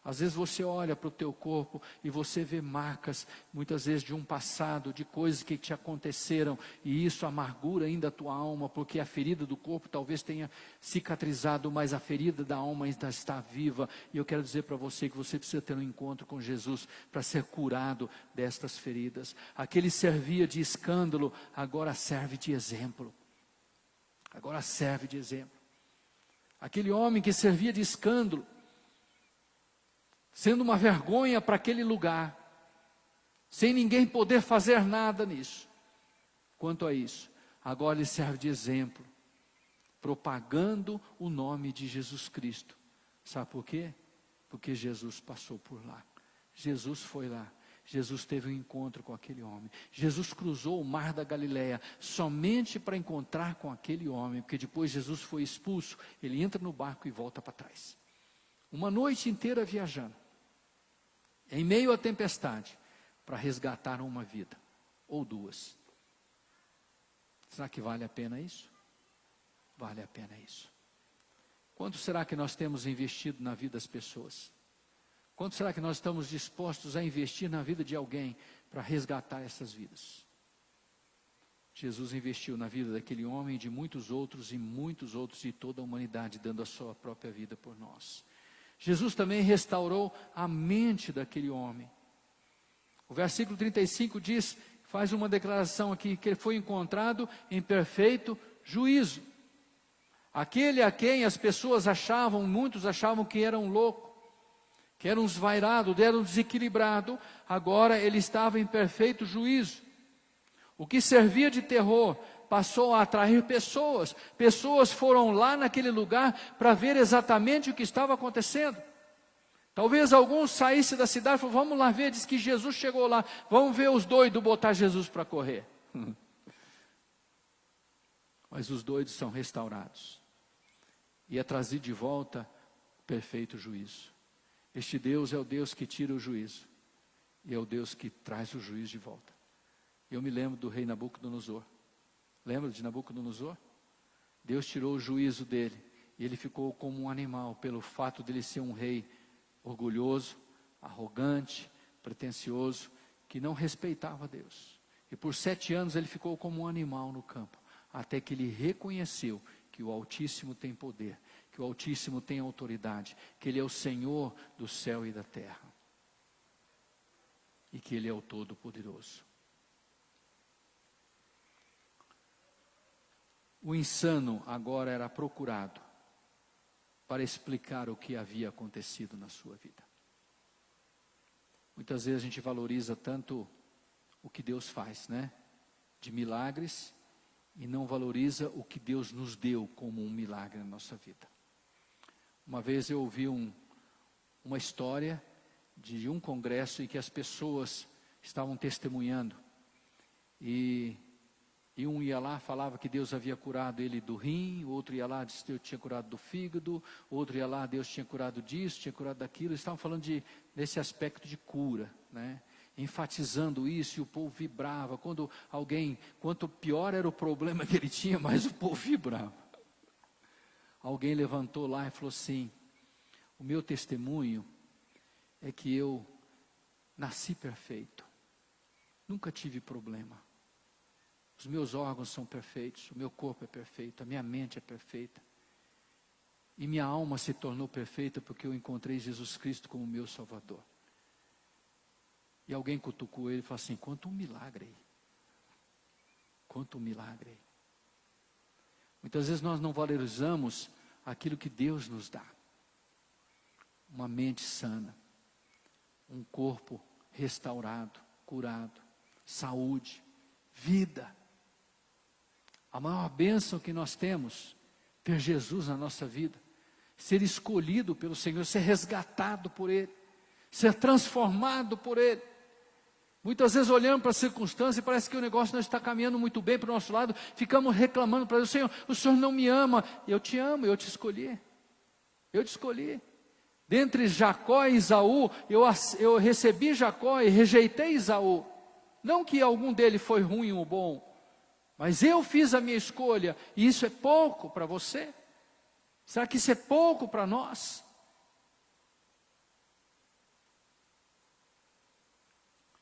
Às vezes você olha para o teu corpo e você vê marcas, muitas vezes de um passado, de coisas que te aconteceram, e isso amargura ainda a tua alma, porque a ferida do corpo talvez tenha cicatrizado, mas a ferida da alma ainda está viva. E eu quero dizer para você que você precisa ter um encontro com Jesus para ser curado destas feridas. Aquele servia de escândalo, agora serve de exemplo. Agora serve de exemplo. Aquele homem que servia de escândalo, sendo uma vergonha para aquele lugar, sem ninguém poder fazer nada nisso. Quanto a isso, agora ele serve de exemplo, propagando o nome de Jesus Cristo. Sabe por quê? Porque Jesus passou por lá. Jesus foi lá. Jesus teve um encontro com aquele homem. Jesus cruzou o mar da Galileia somente para encontrar com aquele homem, porque depois Jesus foi expulso, ele entra no barco e volta para trás. Uma noite inteira viajando, em meio à tempestade, para resgatar uma vida, ou duas. Será que vale a pena isso? Vale a pena isso. Quanto será que nós temos investido na vida das pessoas? Quanto será que nós estamos dispostos a investir na vida de alguém para resgatar essas vidas? Jesus investiu na vida daquele homem e de muitos outros de toda a humanidade, dando a sua própria vida por nós. Jesus também restaurou a mente daquele homem. O versículo 35 diz, faz uma declaração aqui, que ele foi encontrado em perfeito juízo. Aquele a quem as pessoas achavam, muitos achavam que era um louco, que era um desvairado, era um desequilibrado, agora ele estava em perfeito juízo. O que servia de terror passou a atrair pessoas. Pessoas foram lá naquele lugar para ver exatamente o que estava acontecendo. Talvez alguns saíssem da cidade e falaram, vamos lá ver, diz que Jesus chegou lá, vamos ver os doidos botar Jesus para correr. Mas os doidos são restaurados. E é trazido de volta o perfeito juízo. Este Deus é o Deus que tira o juízo. E é o Deus que traz o juízo de volta. Eu me lembro do rei Nabucodonosor. Lembra de Nabucodonosor? Deus tirou o juízo dele. E ele ficou como um animal, pelo fato dele ser um rei orgulhoso, arrogante, pretensioso, que não respeitava Deus. E por 7 anos ele ficou como um animal no campo, até que ele reconheceu que o Altíssimo tem poder, que o Altíssimo tem autoridade, que Ele é o Senhor do céu e da terra, e que Ele é o Todo-Poderoso. O insano agora era procurado para explicar o que havia acontecido na sua vida. Muitas vezes a gente valoriza tanto o que Deus faz, né? De milagres, e não valoriza o que Deus nos deu como um milagre na nossa vida. Uma vez eu ouvi uma história de um congresso em que as pessoas estavam testemunhando, e um ia lá, falava que Deus havia curado ele do rim, o outro ia lá, disse que Deus tinha curado do fígado, outro ia lá, Deus tinha curado disso, tinha curado daquilo. Eles estavam falando desse aspecto de cura, né? Enfatizando isso, e o povo vibrava. Quanto pior era o problema que ele tinha, mais o povo vibrava. Alguém levantou lá e falou assim: o meu testemunho é que eu nasci perfeito, nunca tive problema. Os meus órgãos são perfeitos, o meu corpo é perfeito, a minha mente é perfeita. E minha alma se tornou perfeita porque eu encontrei Jesus Cristo como meu Salvador. E alguém cutucou ele e falou assim: conta um milagre aí. Conta um milagre aí. Muitas vezes nós não valorizamos aquilo que Deus nos dá. Uma mente sana, um corpo restaurado, curado, saúde, vida. A maior bênção que nós temos, ter Jesus na nossa vida, ser escolhido pelo Senhor, ser resgatado por Ele, ser transformado por Ele. Muitas vezes olhamos para a circunstância e parece que o negócio não está caminhando muito bem para o nosso lado, ficamos reclamando para Deus: Senhor, o Senhor não me ama. Eu te amo, eu te escolhi. Eu te escolhi. Dentre Jacó e Esaú, eu recebi Jacó e rejeitei Esaú. Não que algum deles foi ruim ou bom, mas eu fiz a minha escolha, e isso é pouco para você? Será que isso é pouco para nós?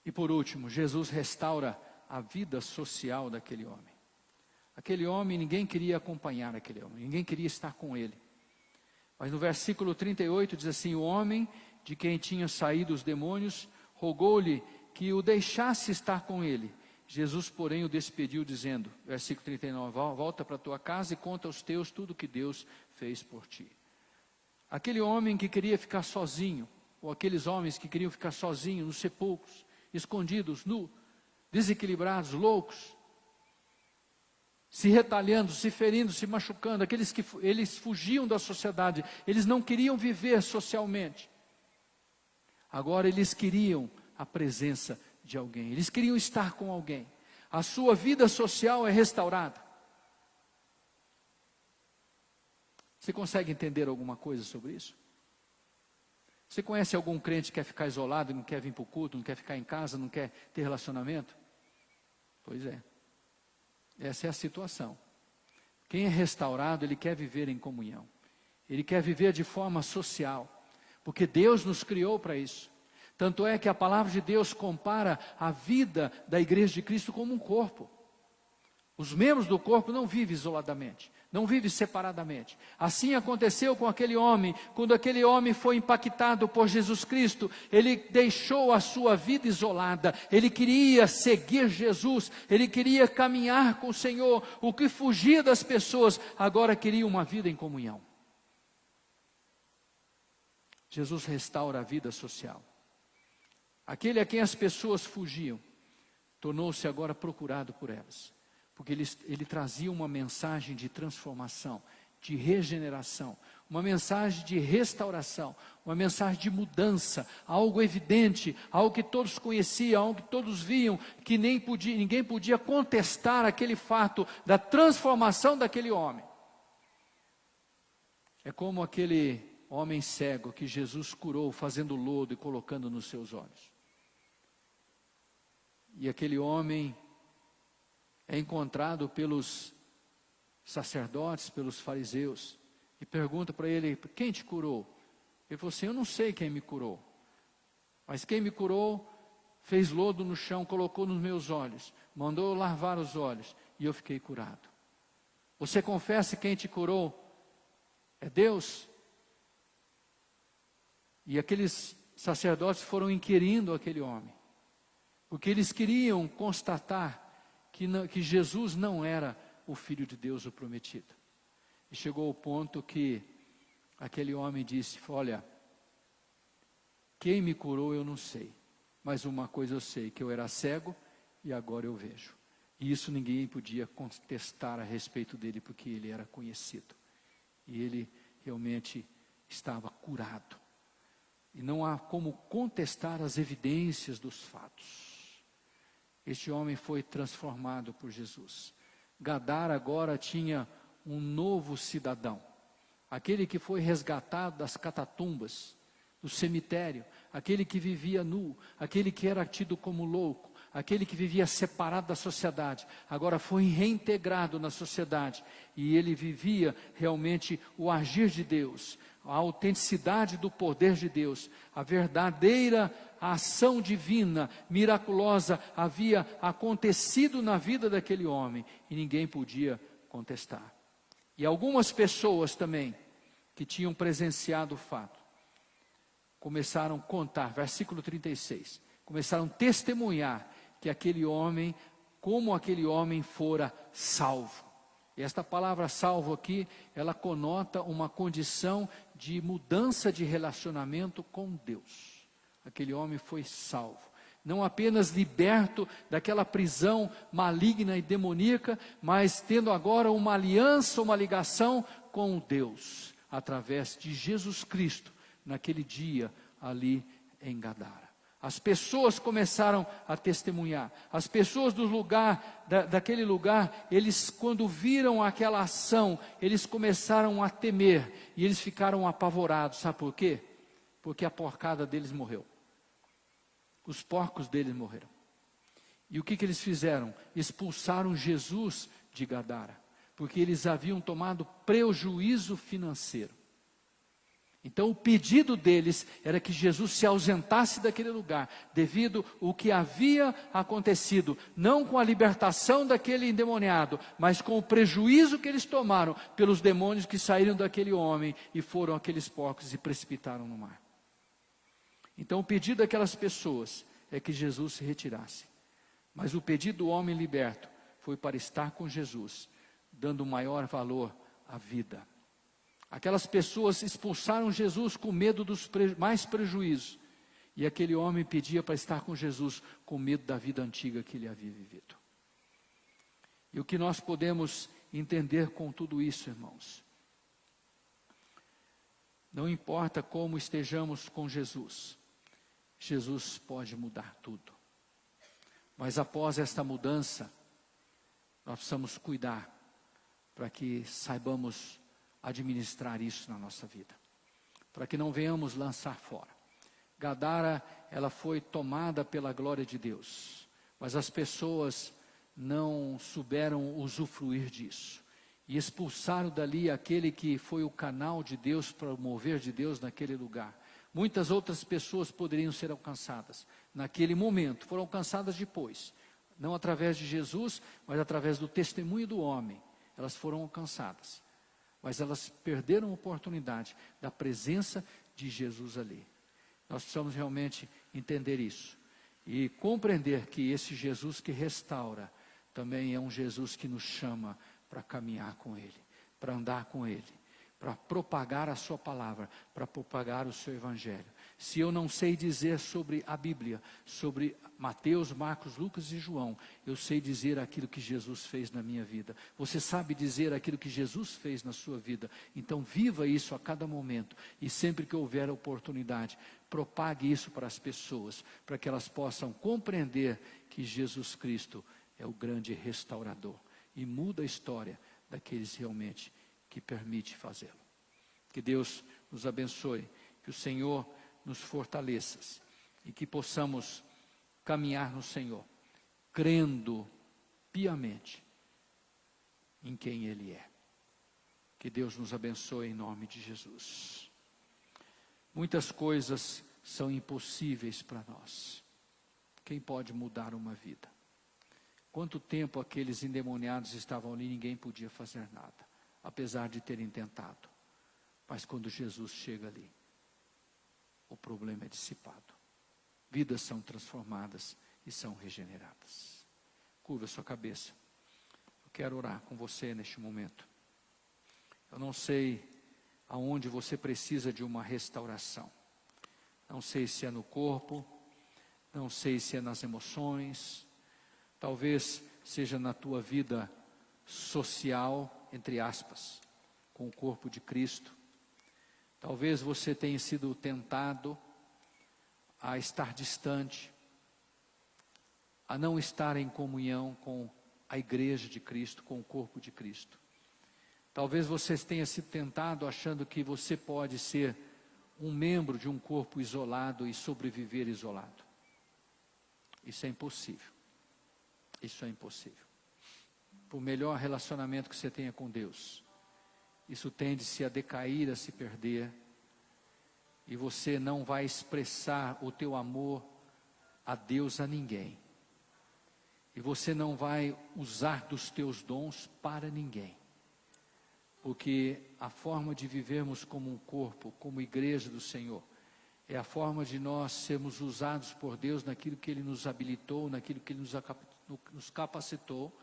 E por último, Jesus restaura a vida social daquele homem. Aquele homem, ninguém queria acompanhar aquele homem, ninguém queria estar com ele. Mas no versículo 38 diz assim: o homem de quem tinha saído os demônios rogou-lhe que o deixasse estar com ele. Jesus, porém, o despediu, dizendo, versículo 39, volta para a tua casa e conta aos teus tudo que Deus fez por ti. Aquele homem que queria ficar sozinho, ou aqueles homens que queriam ficar sozinhos nos sepulcros, escondidos, nu, desequilibrados, loucos, se retalhando, se ferindo, se machucando, aqueles que eles fugiam da sociedade, eles não queriam viver socialmente. Agora eles queriam a presença de alguém, eles queriam estar com alguém. A sua vida social é restaurada. Você consegue entender alguma coisa sobre isso? Você conhece algum crente que quer ficar isolado, não quer vir para o culto, não quer ficar em casa, não quer ter relacionamento? Pois é, essa é a situação. Quem é restaurado, ele quer viver em comunhão, ele quer viver de forma social, porque Deus nos criou para isso. Tanto é que a palavra de Deus compara a vida da igreja de Cristo como um corpo. Os membros do corpo não vivem isoladamente, não vivem separadamente. Assim aconteceu com aquele homem. Quando aquele homem foi impactado por Jesus Cristo, ele deixou a sua vida isolada, ele queria seguir Jesus, ele queria caminhar com o Senhor. O que fugia das pessoas, agora queria uma vida em comunhão. Jesus restaura a vida social. Aquele a quem as pessoas fugiam, tornou-se agora procurado por elas, porque ele trazia uma mensagem de transformação, de regeneração, uma mensagem de restauração, uma mensagem de mudança, algo evidente, algo que todos conheciam, algo que todos viam, que ninguém podia contestar aquele fato da transformação daquele homem. É como aquele homem cego que Jesus curou fazendo lodo e colocando nos seus olhos. E aquele homem é encontrado pelos sacerdotes, pelos fariseus, e pergunta para ele: quem te curou? Ele falou assim: eu não sei quem me curou, mas quem me curou fez lodo no chão, colocou nos meus olhos, mandou eu lavar os olhos, e eu fiquei curado. Você confessa quem te curou? É Deus? E aqueles sacerdotes foram inquirindo aquele homem, porque eles queriam constatar que Jesus não era o Filho de Deus, o prometido. E chegou ao ponto que aquele homem disse: olha, quem me curou eu não sei, mas uma coisa eu sei, que eu era cego e agora eu vejo. E isso ninguém podia contestar a respeito dele, porque ele era conhecido. E ele realmente estava curado. E não há como contestar as evidências dos fatos. Este homem foi transformado por Jesus. Gadara agora tinha um novo cidadão, aquele que foi resgatado das catatumbas, do cemitério, aquele que vivia nu, aquele que era tido como louco, aquele que vivia separado da sociedade, agora foi reintegrado na sociedade, e ele vivia realmente o agir de Deus, a autenticidade do poder de Deus, a verdadeira ação divina, miraculosa, havia acontecido na vida daquele homem, e ninguém podia contestar. E algumas pessoas também, que tinham presenciado o fato, começaram a contar, versículo 36, começaram a testemunhar que aquele homem, como aquele homem fora salvo. E esta palavra salvo aqui, ela conota uma condição de mudança de relacionamento com Deus. Aquele homem foi salvo. Não apenas liberto daquela prisão maligna e demoníaca, mas tendo agora uma aliança, uma ligação com Deus, através de Jesus Cristo, naquele dia ali em Gadara. As pessoas começaram a testemunhar. As pessoas do lugar, daquele lugar, eles quando viram aquela ação, eles começaram a temer, e eles ficaram apavorados. Sabe por quê? Porque a porcada deles morreu. Os porcos deles morreram. E o que eles fizeram? Expulsaram Jesus de Gadara, porque eles haviam tomado prejuízo financeiro. Então o pedido deles era que Jesus se ausentasse daquele lugar, devido ao que havia acontecido, não com a libertação daquele endemoniado, mas com o prejuízo que eles tomaram pelos demônios que saíram daquele homem e foram aqueles porcos e precipitaram no mar. Então o pedido daquelas pessoas é que Jesus se retirasse. Mas o pedido do homem liberto foi para estar com Jesus, dando maior valor à vida. Aquelas pessoas expulsaram Jesus com medo dos mais prejuízos. E aquele homem pedia para estar com Jesus com medo da vida antiga que ele havia vivido. E o que nós podemos entender com tudo isso, irmãos? Não importa como estejamos com Jesus, Jesus pode mudar tudo. Mas após esta mudança, nós precisamos cuidar para que saibamos administrar isso na nossa vida, para que não venhamos lançar fora. Gadara, ela foi tomada pela glória de Deus, mas as pessoas não souberam usufruir disso, e expulsaram dali aquele que foi o canal de Deus, para o mover de Deus naquele lugar. Muitas outras pessoas poderiam ser alcançadas naquele momento, foram alcançadas depois, não através de Jesus, mas através do testemunho do homem, elas foram alcançadas. Mas elas perderam a oportunidade da presença de Jesus ali. Nós precisamos realmente entender isso. E compreender que esse Jesus que restaura, também é um Jesus que nos chama para caminhar com Ele, para andar com Ele, para propagar a sua palavra, para propagar o seu evangelho. Se eu não sei dizer sobre a Bíblia, sobre Mateus, Marcos, Lucas e João, eu sei dizer aquilo que Jesus fez na minha vida. Você sabe dizer aquilo que Jesus fez na sua vida. Então viva isso a cada momento. E sempre que houver oportunidade, propague isso para as pessoas, para que elas possam compreender que Jesus Cristo é o grande restaurador. E muda a história daqueles realmente que permite fazê-lo. Que Deus nos abençoe, que o Senhor nos fortaleça e que possamos caminhar no Senhor, crendo piamente em quem Ele é. Que Deus nos abençoe em nome de Jesus. Muitas coisas são impossíveis para nós. Quem pode mudar uma vida? Quanto tempo aqueles endemoniados estavam ali e ninguém podia fazer nada, apesar de terem tentado. Mas quando Jesus chega ali, o problema é dissipado. Vidas são transformadas e são regeneradas. Curva sua cabeça. Eu quero orar com você neste momento. Eu não sei aonde você precisa de uma restauração. Não sei se é no corpo, não sei se é nas emoções, talvez seja na tua vida social, entre aspas, com o corpo de Cristo. Talvez você tenha sido tentado a estar distante, a não estar em comunhão com a igreja de Cristo, com o corpo de Cristo. Talvez você tenha sido tentado achando que você pode ser um membro de um corpo isolado e sobreviver isolado. Isso é impossível. Isso é impossível. Por melhor relacionamento que você tenha com Deus, isso tende-se a decair, a se perder, e você não vai expressar o teu amor a Deus a ninguém. E você não vai usar dos teus dons para ninguém. Porque a forma de vivermos como um corpo, como igreja do Senhor, é a forma de nós sermos usados por Deus naquilo que Ele nos habilitou, naquilo que Ele nos capacitou,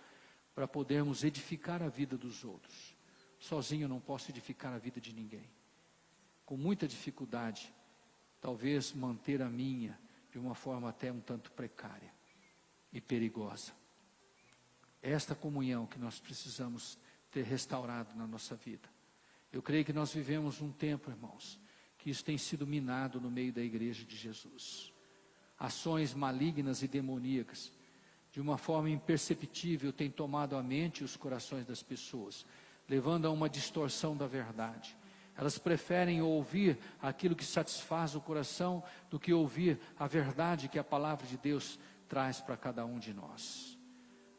para podermos edificar a vida dos outros. Sozinho eu não posso edificar a vida de ninguém. Com muita dificuldade, talvez manter a minha de uma forma até um tanto precária e perigosa. É esta comunhão que nós precisamos ter restaurado na nossa vida. Eu creio que nós vivemos um tempo, irmãos, que isso tem sido minado no meio da igreja de Jesus. Ações malignas e demoníacas, de uma forma imperceptível, têm tomado a mente e os corações das pessoas, levando a uma distorção da verdade. Elas preferem ouvir aquilo que satisfaz o coração do que ouvir a verdade que a palavra de Deus traz para cada um de nós.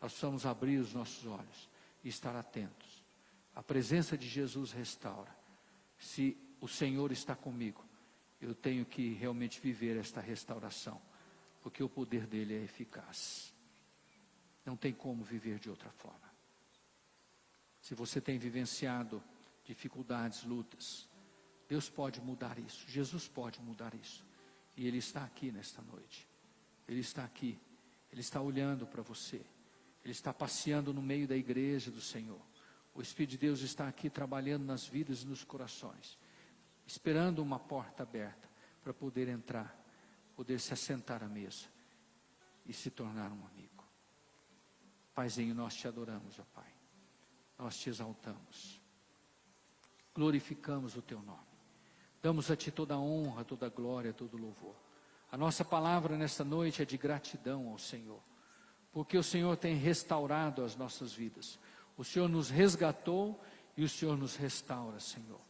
Nós precisamos abrir os nossos olhos e estar atentos. A presença de Jesus restaura. Se o Senhor está comigo, eu tenho que realmente viver esta restauração, porque o poder dele é eficaz. Não tem como viver de outra forma. Se você tem vivenciado dificuldades, lutas, Deus pode mudar isso, Jesus pode mudar isso, e Ele está aqui nesta noite, Ele está aqui, Ele está olhando para você, Ele está passeando no meio da igreja do Senhor, o Espírito de Deus está aqui trabalhando nas vidas e nos corações, esperando uma porta aberta, para poder entrar, poder se assentar à mesa, e se tornar um amigo. Paizinho, nós te adoramos, ó Pai, nós te exaltamos, glorificamos o teu nome, damos a ti toda a honra, toda a glória, todo o louvor. A nossa palavra nesta noite é de gratidão ao Senhor, porque o Senhor tem restaurado as nossas vidas, o Senhor nos resgatou e o Senhor nos restaura, Senhor.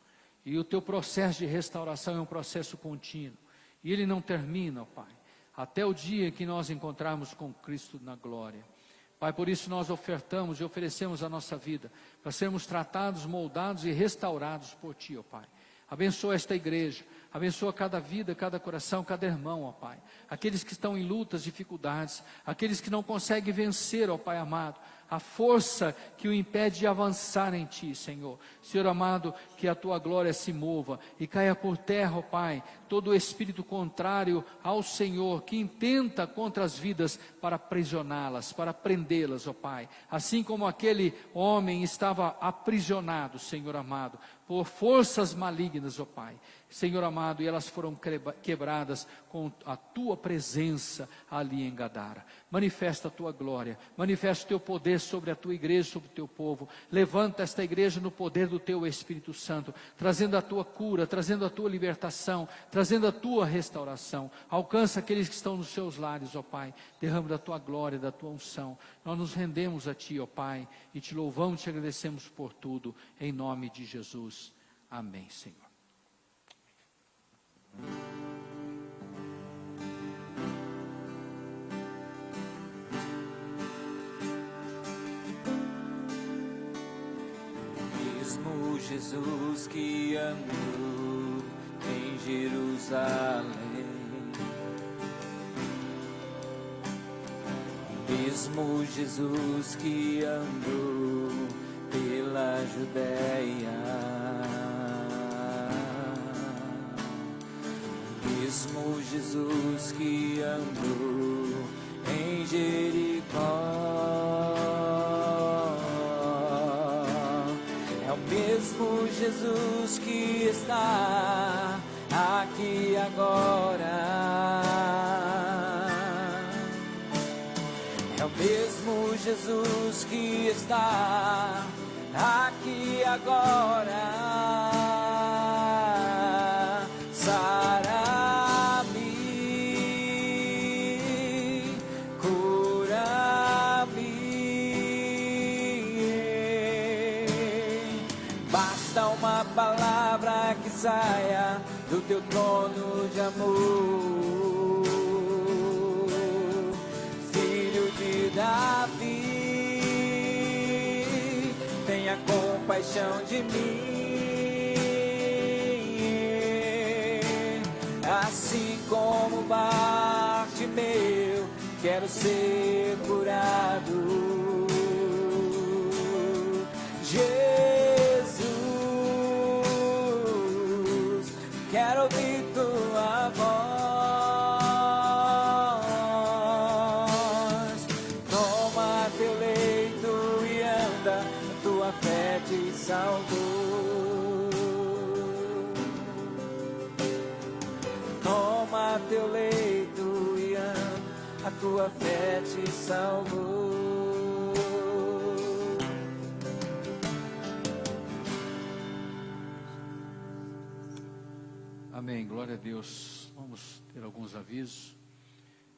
E o teu processo de restauração é um processo contínuo, e ele não termina, ó Pai, até o dia que nós encontrarmos com Cristo na glória. Pai, por isso nós ofertamos e oferecemos a nossa vida, para sermos tratados, moldados e restaurados por Ti, ó Pai. Abençoa esta igreja, abençoa cada vida, cada coração, cada irmão, ó Pai. Aqueles que estão em lutas, dificuldades, aqueles que não conseguem vencer, ó Pai amado, a força que o impede de avançar em Ti, Senhor. Senhor amado, que a Tua glória se mova e caia por terra, ó Pai, todo o espírito contrário ao Senhor, que intenta contra as vidas para aprisioná-las, para prendê-las, ó Pai. Assim como aquele homem estava aprisionado, Senhor amado, por forças malignas, ó Pai. Senhor amado, e elas foram quebradas com a tua presença ali em Gadara. Manifesta a tua glória, manifesta o teu poder sobre a tua igreja, sobre o teu povo. Levanta esta igreja no poder do teu Espírito Santo, trazendo a tua cura, trazendo a tua libertação, trazendo a tua restauração. Alcança aqueles que estão nos seus lares, ó Pai, derrama da tua glória, da tua unção. Nós nos rendemos a ti, ó Pai, e te louvamos e te agradecemos por tudo, em nome de Jesus. Amém, Senhor. Mesmo Jesus que andou em Jerusalém, mesmo Jesus que andou pela Judéia, mesmo Jesus que andou em Jericó, é o mesmo Jesus que está aqui agora. É o mesmo Jesus que está aqui agora. Sara-me, cura-me. Basta uma palavra que saia do teu trono de amor, Filho de Davi, tenha compaixão de mim. Assim como Bartimeu, quero ser curado. Jesus, quero ouvir tua voz. Toma teu leito e anda, tua fé te salvou. Toma teu leito e anda, a tua fé te salvou. Amém, glória a Deus. Vamos ter alguns avisos.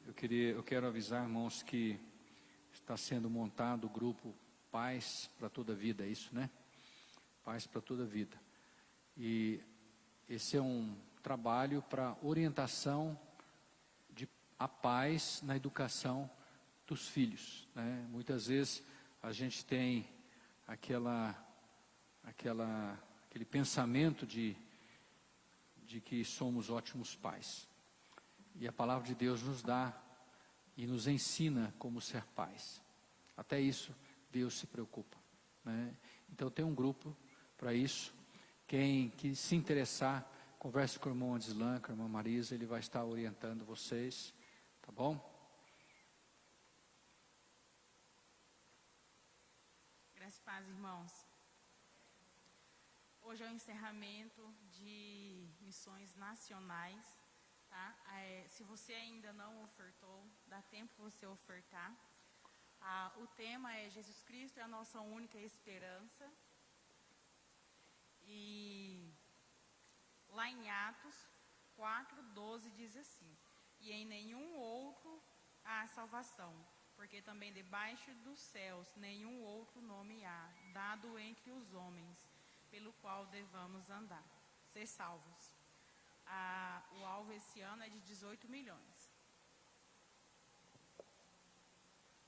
Eu quero avisar, irmãos, que está sendo montado o grupo Paz para toda a Vida, é isso, né? Paz para toda a vida. E esse é um trabalho para orientação a paz na educação dos filhos, né? Muitas vezes a gente tem aquele pensamento de que somos ótimos pais. E a palavra de Deus nos dá e nos ensina como ser pais. Até isso Deus se preocupa, né? Então tem um grupo para isso. Quem que se interessar, converse com o irmão Adislan, com a irmã Marisa, ele vai estar orientando vocês, tá bom? Graças a paz, irmãos. Hoje é o encerramento de missões nacionais, tá? Se você ainda não ofertou, dá tempo você ofertar. O tema é Jesus Cristo é a nossa única esperança. E lá em Atos 4:12 diz assim: e em nenhum outro há salvação, porque também debaixo dos céus nenhum outro nome há, dado entre os homens, pelo qual devamos andar, ser salvos. O alvo esse ano é de 18 milhões.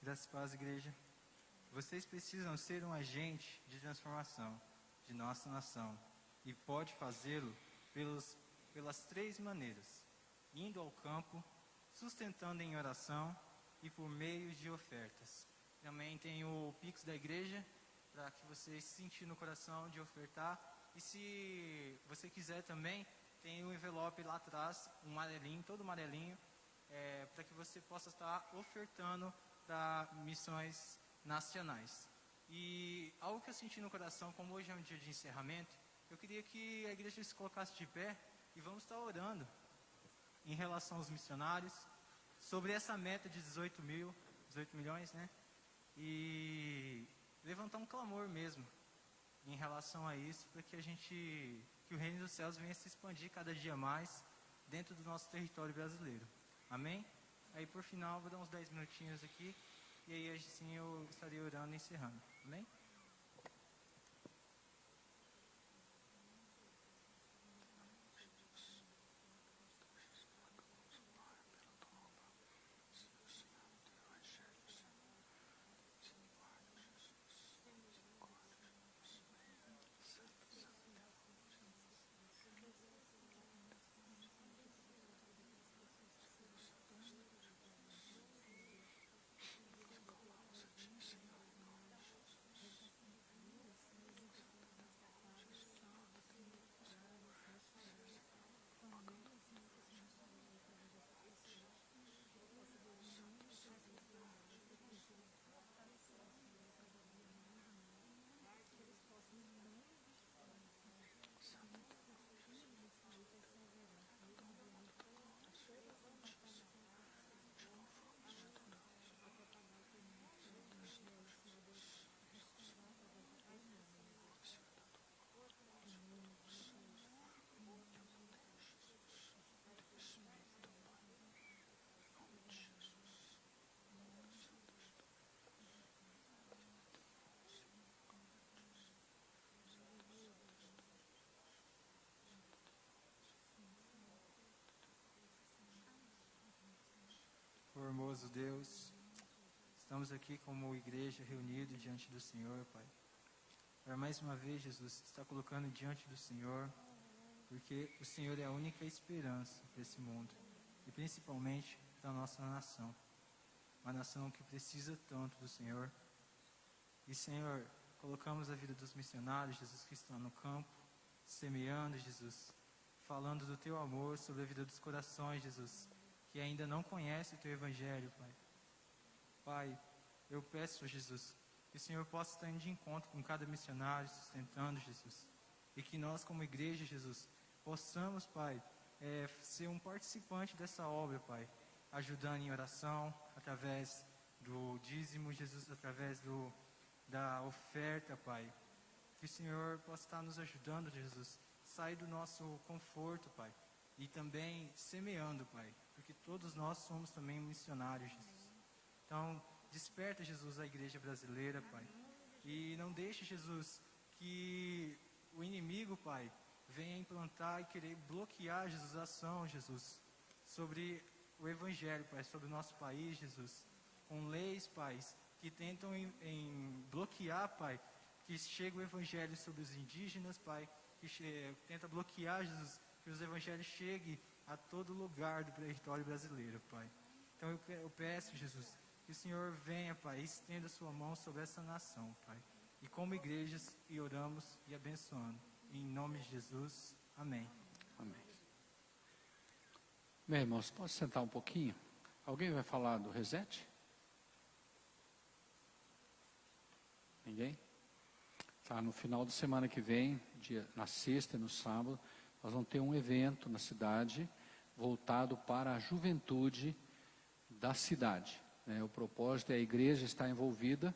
Graças a Deus, igreja. Vocês precisam ser um agente de transformação de nossa nação, e pode fazê-lo pelas três maneiras: indo ao campo, sustentando em oração e por meio de ofertas. Também tem o Pix da igreja, para que você se sentir no coração de ofertar. E se você quiser também, tem um envelope lá atrás, um amarelinho, todo amarelinho, para que você possa estar ofertando para missões nacionais. E algo que eu senti no coração, como hoje é um dia de encerramento, eu queria que a igreja se colocasse de pé E vamos estar orando em relação aos missionários, sobre essa meta de 18 milhões, né? E levantar um clamor mesmo em relação a isso, para que que o reino dos céus venha se expandir cada dia mais dentro do nosso território brasileiro. Amém? Aí por final, vou dar uns 10 minutinhos aqui, e aí assim eu estarei orando e encerrando. Amém? Formoso Deus, estamos aqui como igreja reunidos diante do Senhor, Pai. Para mais uma vez, Jesus, está colocando diante do Senhor, porque o Senhor é a única esperança desse mundo, e principalmente da nossa nação. Uma nação que precisa tanto do Senhor. E, Senhor, colocamos a vida dos missionários, Jesus, que estão no campo, semeando, Jesus, falando do Teu amor sobre a vida dos corações, Jesus, que ainda não conhece o Teu Evangelho, Pai. Pai, eu peço, Jesus, que o Senhor possa estar indo de encontro com cada missionário, sustentando, Jesus. E que nós, como igreja, Jesus, possamos, Pai, ser um participante dessa obra, Pai. Ajudando em oração, através do dízimo, Jesus, através da oferta, Pai. Que o Senhor possa estar nos ajudando, Jesus. Sair do nosso conforto, Pai. E também semeando, Pai. Porque todos nós somos também missionários, Jesus. Então, desperta, Jesus, a igreja brasileira, Pai. E não deixe, Jesus, que o inimigo, Pai, venha implantar e querer bloquear, Jesus, a ação, Jesus, sobre o Evangelho, Pai, sobre o nosso país, Jesus. Com leis, Pai, que tentam em bloquear, Pai, que chegue o Evangelho sobre os indígenas, Pai, que tenta bloquear, Jesus, que os Evangelhos cheguem a todo lugar do território brasileiro, Pai. Então eu peço, Jesus, que o Senhor venha, Pai, e estenda a sua mão sobre essa nação, Pai. E como igrejas, e oramos e abençoando. Em nome de Jesus, amém. Amém. Bem, irmãos, posso sentar um pouquinho? Alguém vai falar do reset? Ninguém? Tá, no final de semana que vem, na sexta e no sábado, nós vamos ter um evento na cidade voltado para a juventude da cidade. O propósito é a igreja estar envolvida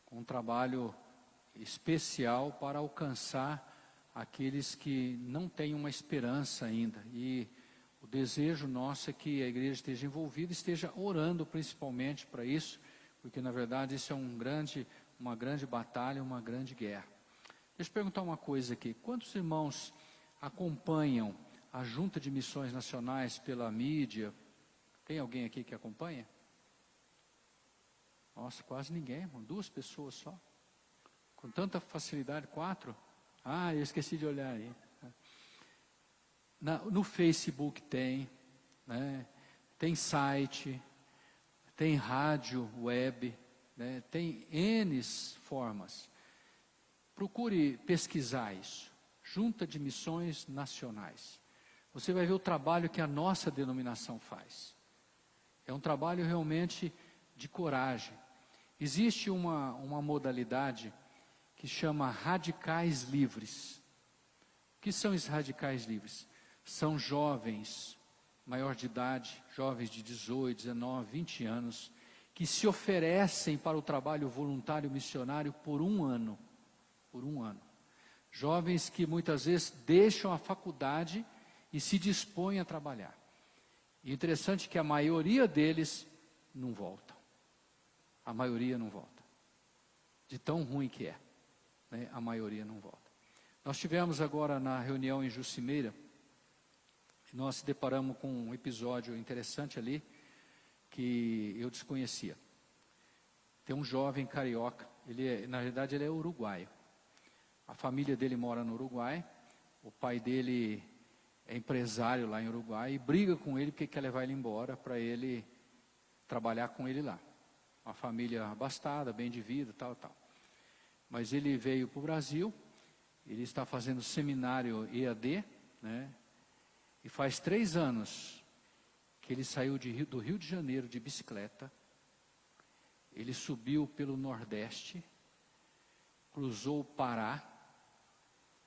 com um trabalho especial para alcançar aqueles que não têm uma esperança ainda. E o desejo nosso é que a igreja esteja envolvida, esteja orando principalmente para isso, porque na verdade isso é uma grande batalha, uma grande guerra. Deixa eu perguntar uma coisa aqui. Quantos irmãos acompanham a Junta de Missões Nacionais pela mídia? Tem alguém aqui que acompanha? Nossa, quase ninguém, irmão. 2 pessoas só. Com tanta facilidade, 4? Ah, eu esqueci de olhar aí. No Facebook tem, né? Tem site, tem rádio, web, né? Tem N formas. Procure pesquisar isso. Junta de Missões Nacionais. Você vai ver o trabalho que a nossa denominação faz. É um trabalho realmente de coragem. Existe uma modalidade que chama radicais livres. O que são os radicais livres? são jovens, maior de idade, jovens de 18, 19, 20 anos, que se oferecem para o trabalho voluntário missionário por um ano. Por um ano. Jovens que muitas vezes deixam a faculdade e se dispõem a trabalhar. E interessante é que a maioria deles não voltam. A maioria não volta. De tão ruim que é, né? A maioria não volta. Nós tivemos agora na reunião em Jucimeira, nós se deparamos com um episódio interessante ali, que eu desconhecia. Tem um jovem carioca, na verdade ele é uruguaio. A família dele mora no Uruguai, o pai dele é empresário lá em Uruguai e briga com ele porque quer levar ele embora para ele trabalhar com ele lá. Uma família abastada, bem de vida, tal. Mas ele veio para o Brasil, ele está fazendo seminário EAD, né? E faz 3 anos que ele saiu do Rio de Janeiro de bicicleta, ele subiu pelo Nordeste, cruzou o Pará,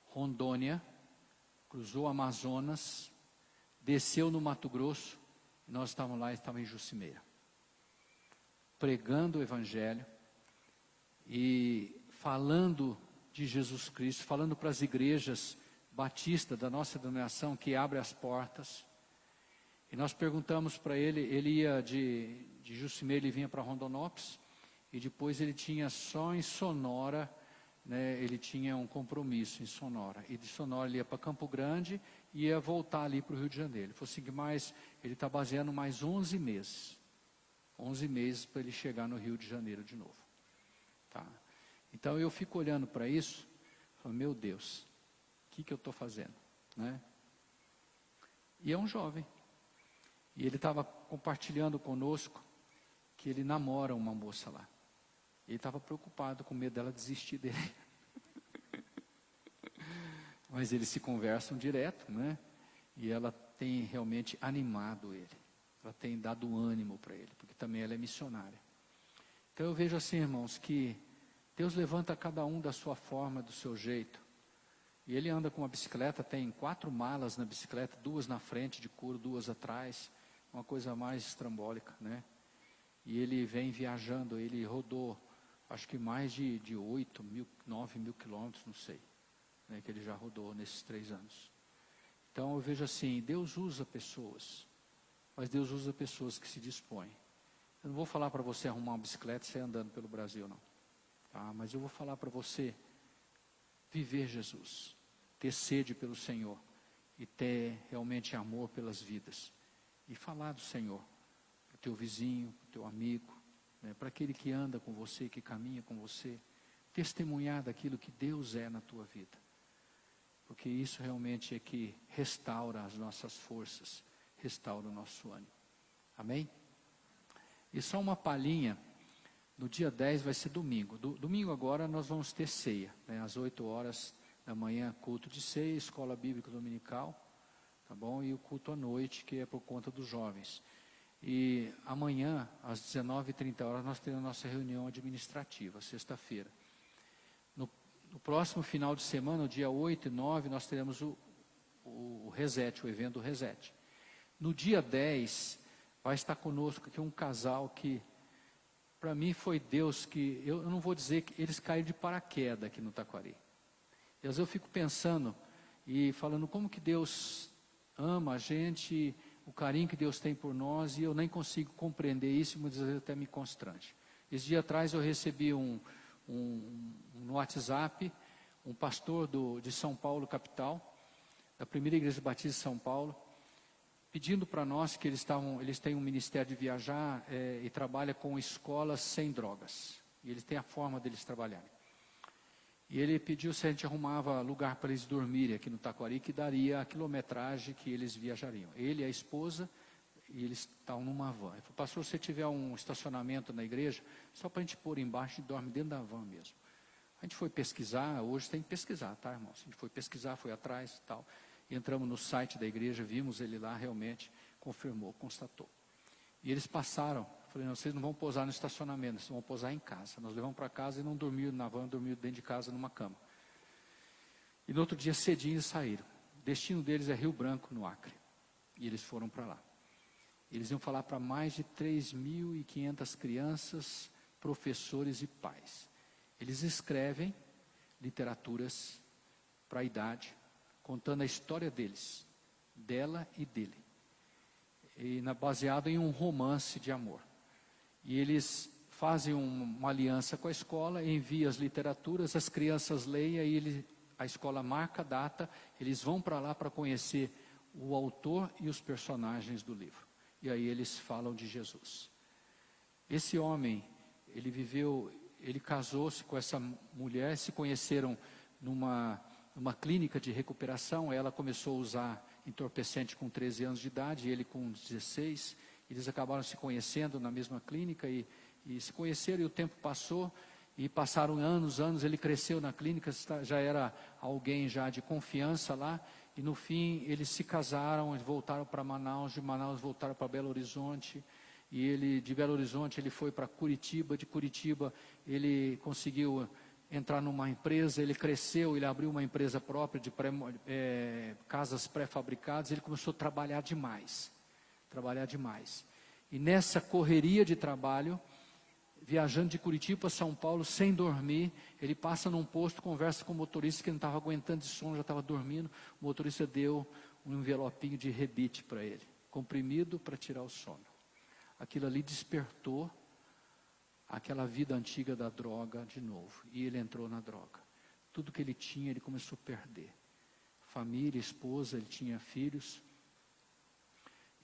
Rondônia, cruzou o Amazonas, desceu no Mato Grosso, e nós estávamos lá, estávamos em Jucimeira, pregando o Evangelho e falando de Jesus Cristo, falando para as igrejas batistas da nossa denominação que abre as portas. E nós perguntamos para ele, ele ia de Jucimeira, ele vinha para Rondonópolis, e depois ele tinha só em Sonora, né, ele tinha um compromisso em Sonora, e de Sonora ele ia para Campo Grande e ia voltar ali para o Rio de Janeiro. Ele falou assim, que ele está baseando mais 11 meses, 11 meses para ele chegar no Rio de Janeiro de novo. Tá? Então eu fico olhando para isso, falo, meu Deus, o que eu estou fazendo? Né? E é um jovem, e ele estava compartilhando conosco que ele namora uma moça lá. Ele estava preocupado, com medo dela desistir dele. Mas eles se conversam direto, né? E ela tem realmente animado ele. Ela tem dado ânimo para ele, porque também ela é missionária. Então eu vejo assim, irmãos, que Deus levanta cada um da sua forma, do seu jeito. E ele anda com uma bicicleta, tem 4 malas na bicicleta, 2 na frente de couro, 2 atrás. Uma coisa mais estrambólica, né? E ele vem viajando, ele rodou, acho que mais de 8 mil, 9 mil quilômetros, não sei, né, que ele já rodou nesses 3 anos. Então eu vejo assim, Deus usa pessoas, mas Deus usa pessoas que se dispõem. Eu não vou falar para você arrumar uma bicicleta e sair andando pelo Brasil, não. Tá? Mas eu vou falar para você viver Jesus, ter sede pelo Senhor e ter realmente amor pelas vidas. E falar do Senhor para o teu vizinho, para o teu amigo, né, para aquele que anda com você, que caminha com você, testemunhar daquilo que Deus é na tua vida. Porque isso realmente é que restaura as nossas forças, restaura o nosso ânimo. Amém? E só uma palhinha, no dia 10 vai ser domingo. Domingo agora nós vamos ter ceia, né, às 8 horas da manhã, culto de ceia, escola bíblica dominical, tá bom? E o culto à noite, que é por conta dos jovens. E amanhã, às 19h30, nós teremos a nossa reunião administrativa, sexta-feira. No próximo final de semana, no dia 8 e 9, nós teremos o Reset, o evento do Reset. No dia 10, vai estar conosco aqui um casal que, para mim, foi Deus que, eu não vou dizer que eles caíram de paraquedas aqui no Taquari. E às vezes eu fico pensando e falando como que Deus ama a gente, o carinho que Deus tem por nós, e eu nem consigo compreender isso, muitas vezes até me constrange. Esse dia atrás eu recebi no WhatsApp, um pastor de São Paulo, capital, da primeira igreja batista de São Paulo, pedindo para nós que eles têm um ministério de viajar e trabalha com escolas sem drogas. E eles têm a forma deles trabalharem. E ele pediu se a gente arrumava lugar para eles dormirem aqui no Taquari, que daria a quilometragem que eles viajariam. Ele e a esposa, e eles estavam numa van. Ele falou, pastor, se você tiver um estacionamento na igreja, só para a gente pôr embaixo e dorme dentro da van mesmo. A gente foi pesquisar, hoje tem que pesquisar, tá, irmãos? A gente foi pesquisar, foi atrás e tal. E entramos no site da igreja, vimos ele lá, realmente confirmou, constatou. E eles passaram. Falei, não, vocês não vão pousar no estacionamento, vocês vão pousar em casa. Nós levamos para casa e não dormiram na van, dormiram dentro de casa numa cama. E no outro dia cedinho eles saíram. destino deles é Rio Branco, no Acre. E eles foram para lá. Eles iam falar para mais de 3.500 crianças, professores e pais. Eles escrevem literaturas para a idade, contando a história deles, dela e dele. E baseado em um romance de amor. E eles fazem uma aliança com a escola, enviam as literaturas, as crianças leem, aí a escola marca a data, eles vão para lá para conhecer o autor e os personagens do livro. E aí eles falam de Jesus. Esse homem, ele casou-se com essa mulher, se conheceram numa clínica de recuperação. Ela começou a usar entorpecente com 13 anos de idade, ele com 16. Eles acabaram se conhecendo na mesma clínica e se conheceram, e o tempo passou, e passaram anos, ele cresceu na clínica, já era alguém já de confiança lá, e no fim eles se casaram, eles voltaram para Manaus, de Manaus voltaram para Belo Horizonte, e de Belo Horizonte ele foi para Curitiba, de Curitiba ele conseguiu entrar numa empresa, ele cresceu, ele abriu uma empresa própria de casas pré-fabricadas, ele começou a trabalhar demais. E nessa correria de trabalho, viajando de Curitiba para São Paulo sem dormir, ele passa num posto, conversa com o motorista que não estava aguentando de sono, já estava dormindo. O motorista deu um envelopinho de rebite para ele, comprimido para tirar o sono. Aquilo ali despertou aquela vida antiga da droga de novo, e ele entrou na droga. Tudo que ele tinha, ele começou a perder. Família, esposa, ele tinha filhos.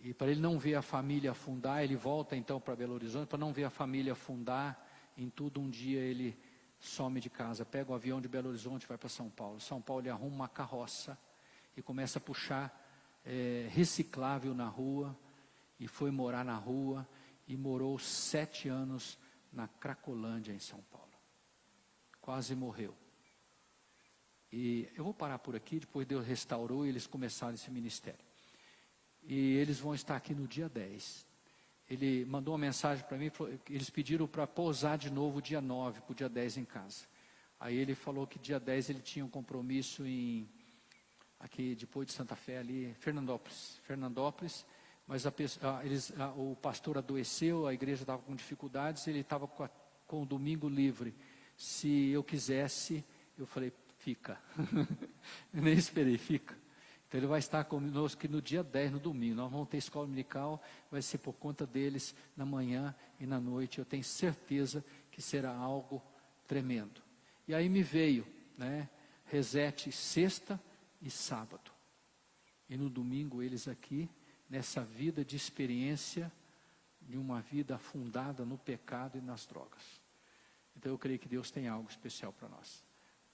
E para ele não ver a família afundar, ele volta então para Belo Horizonte, para não ver a família afundar em tudo. Um dia ele some de casa, pega o avião de Belo Horizonte e vai para São Paulo. São Paulo ele arruma uma carroça e começa a puxar reciclável na rua, e foi morar na rua, e morou 7 anos na Cracolândia, em São Paulo. Quase morreu. E eu vou parar por aqui, depois Deus restaurou e eles começaram esse ministério. E eles vão estar aqui no dia 10. Ele mandou uma mensagem para mim, eles pediram para pousar de novo dia 9, para o dia 10 em casa. Aí ele falou que dia 10 ele tinha um compromisso aqui depois de Santa Fé, ali, Fernandópolis, mas o pastor adoeceu, a igreja estava com dificuldades, ele estava com o domingo livre. Se eu quisesse, eu falei, fica. Eu nem esperei, fica. Então ele vai estar conosco no dia 10, no domingo. Nós vamos ter escola dominical, vai ser por conta deles na manhã e na noite. Eu tenho certeza que será algo tremendo. E aí me veio, Reset sexta e sábado. E no domingo eles aqui, nessa vida de experiência, de uma vida afundada no pecado e nas drogas. Então eu creio que Deus tem algo especial para nós.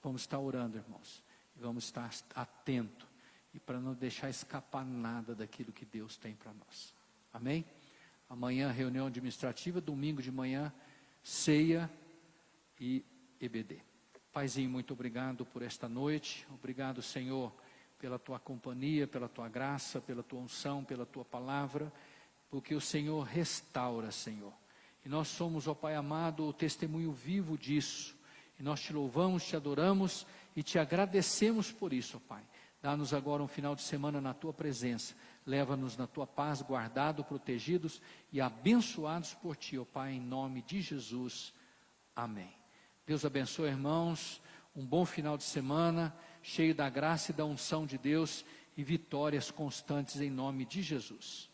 Vamos estar orando, irmãos. E vamos estar atentos. E para não deixar escapar nada daquilo que Deus tem para nós. Amém? Amanhã reunião administrativa, domingo de manhã, ceia e EBD. Paizinho, muito obrigado por esta noite. Obrigado, Senhor, pela tua companhia, pela tua graça, pela tua unção, pela tua palavra. Porque o Senhor restaura, Senhor. E nós somos, ó Pai amado, o testemunho vivo disso. E nós te louvamos, te adoramos e te agradecemos por isso, ó Pai. Dá-nos agora um final de semana na tua presença. Leva-nos na tua paz, guardados, protegidos e abençoados por ti, ó Pai, em nome de Jesus. Amém. Deus abençoe, irmãos. Um bom final de semana, cheio da graça e da unção de Deus e vitórias constantes em nome de Jesus.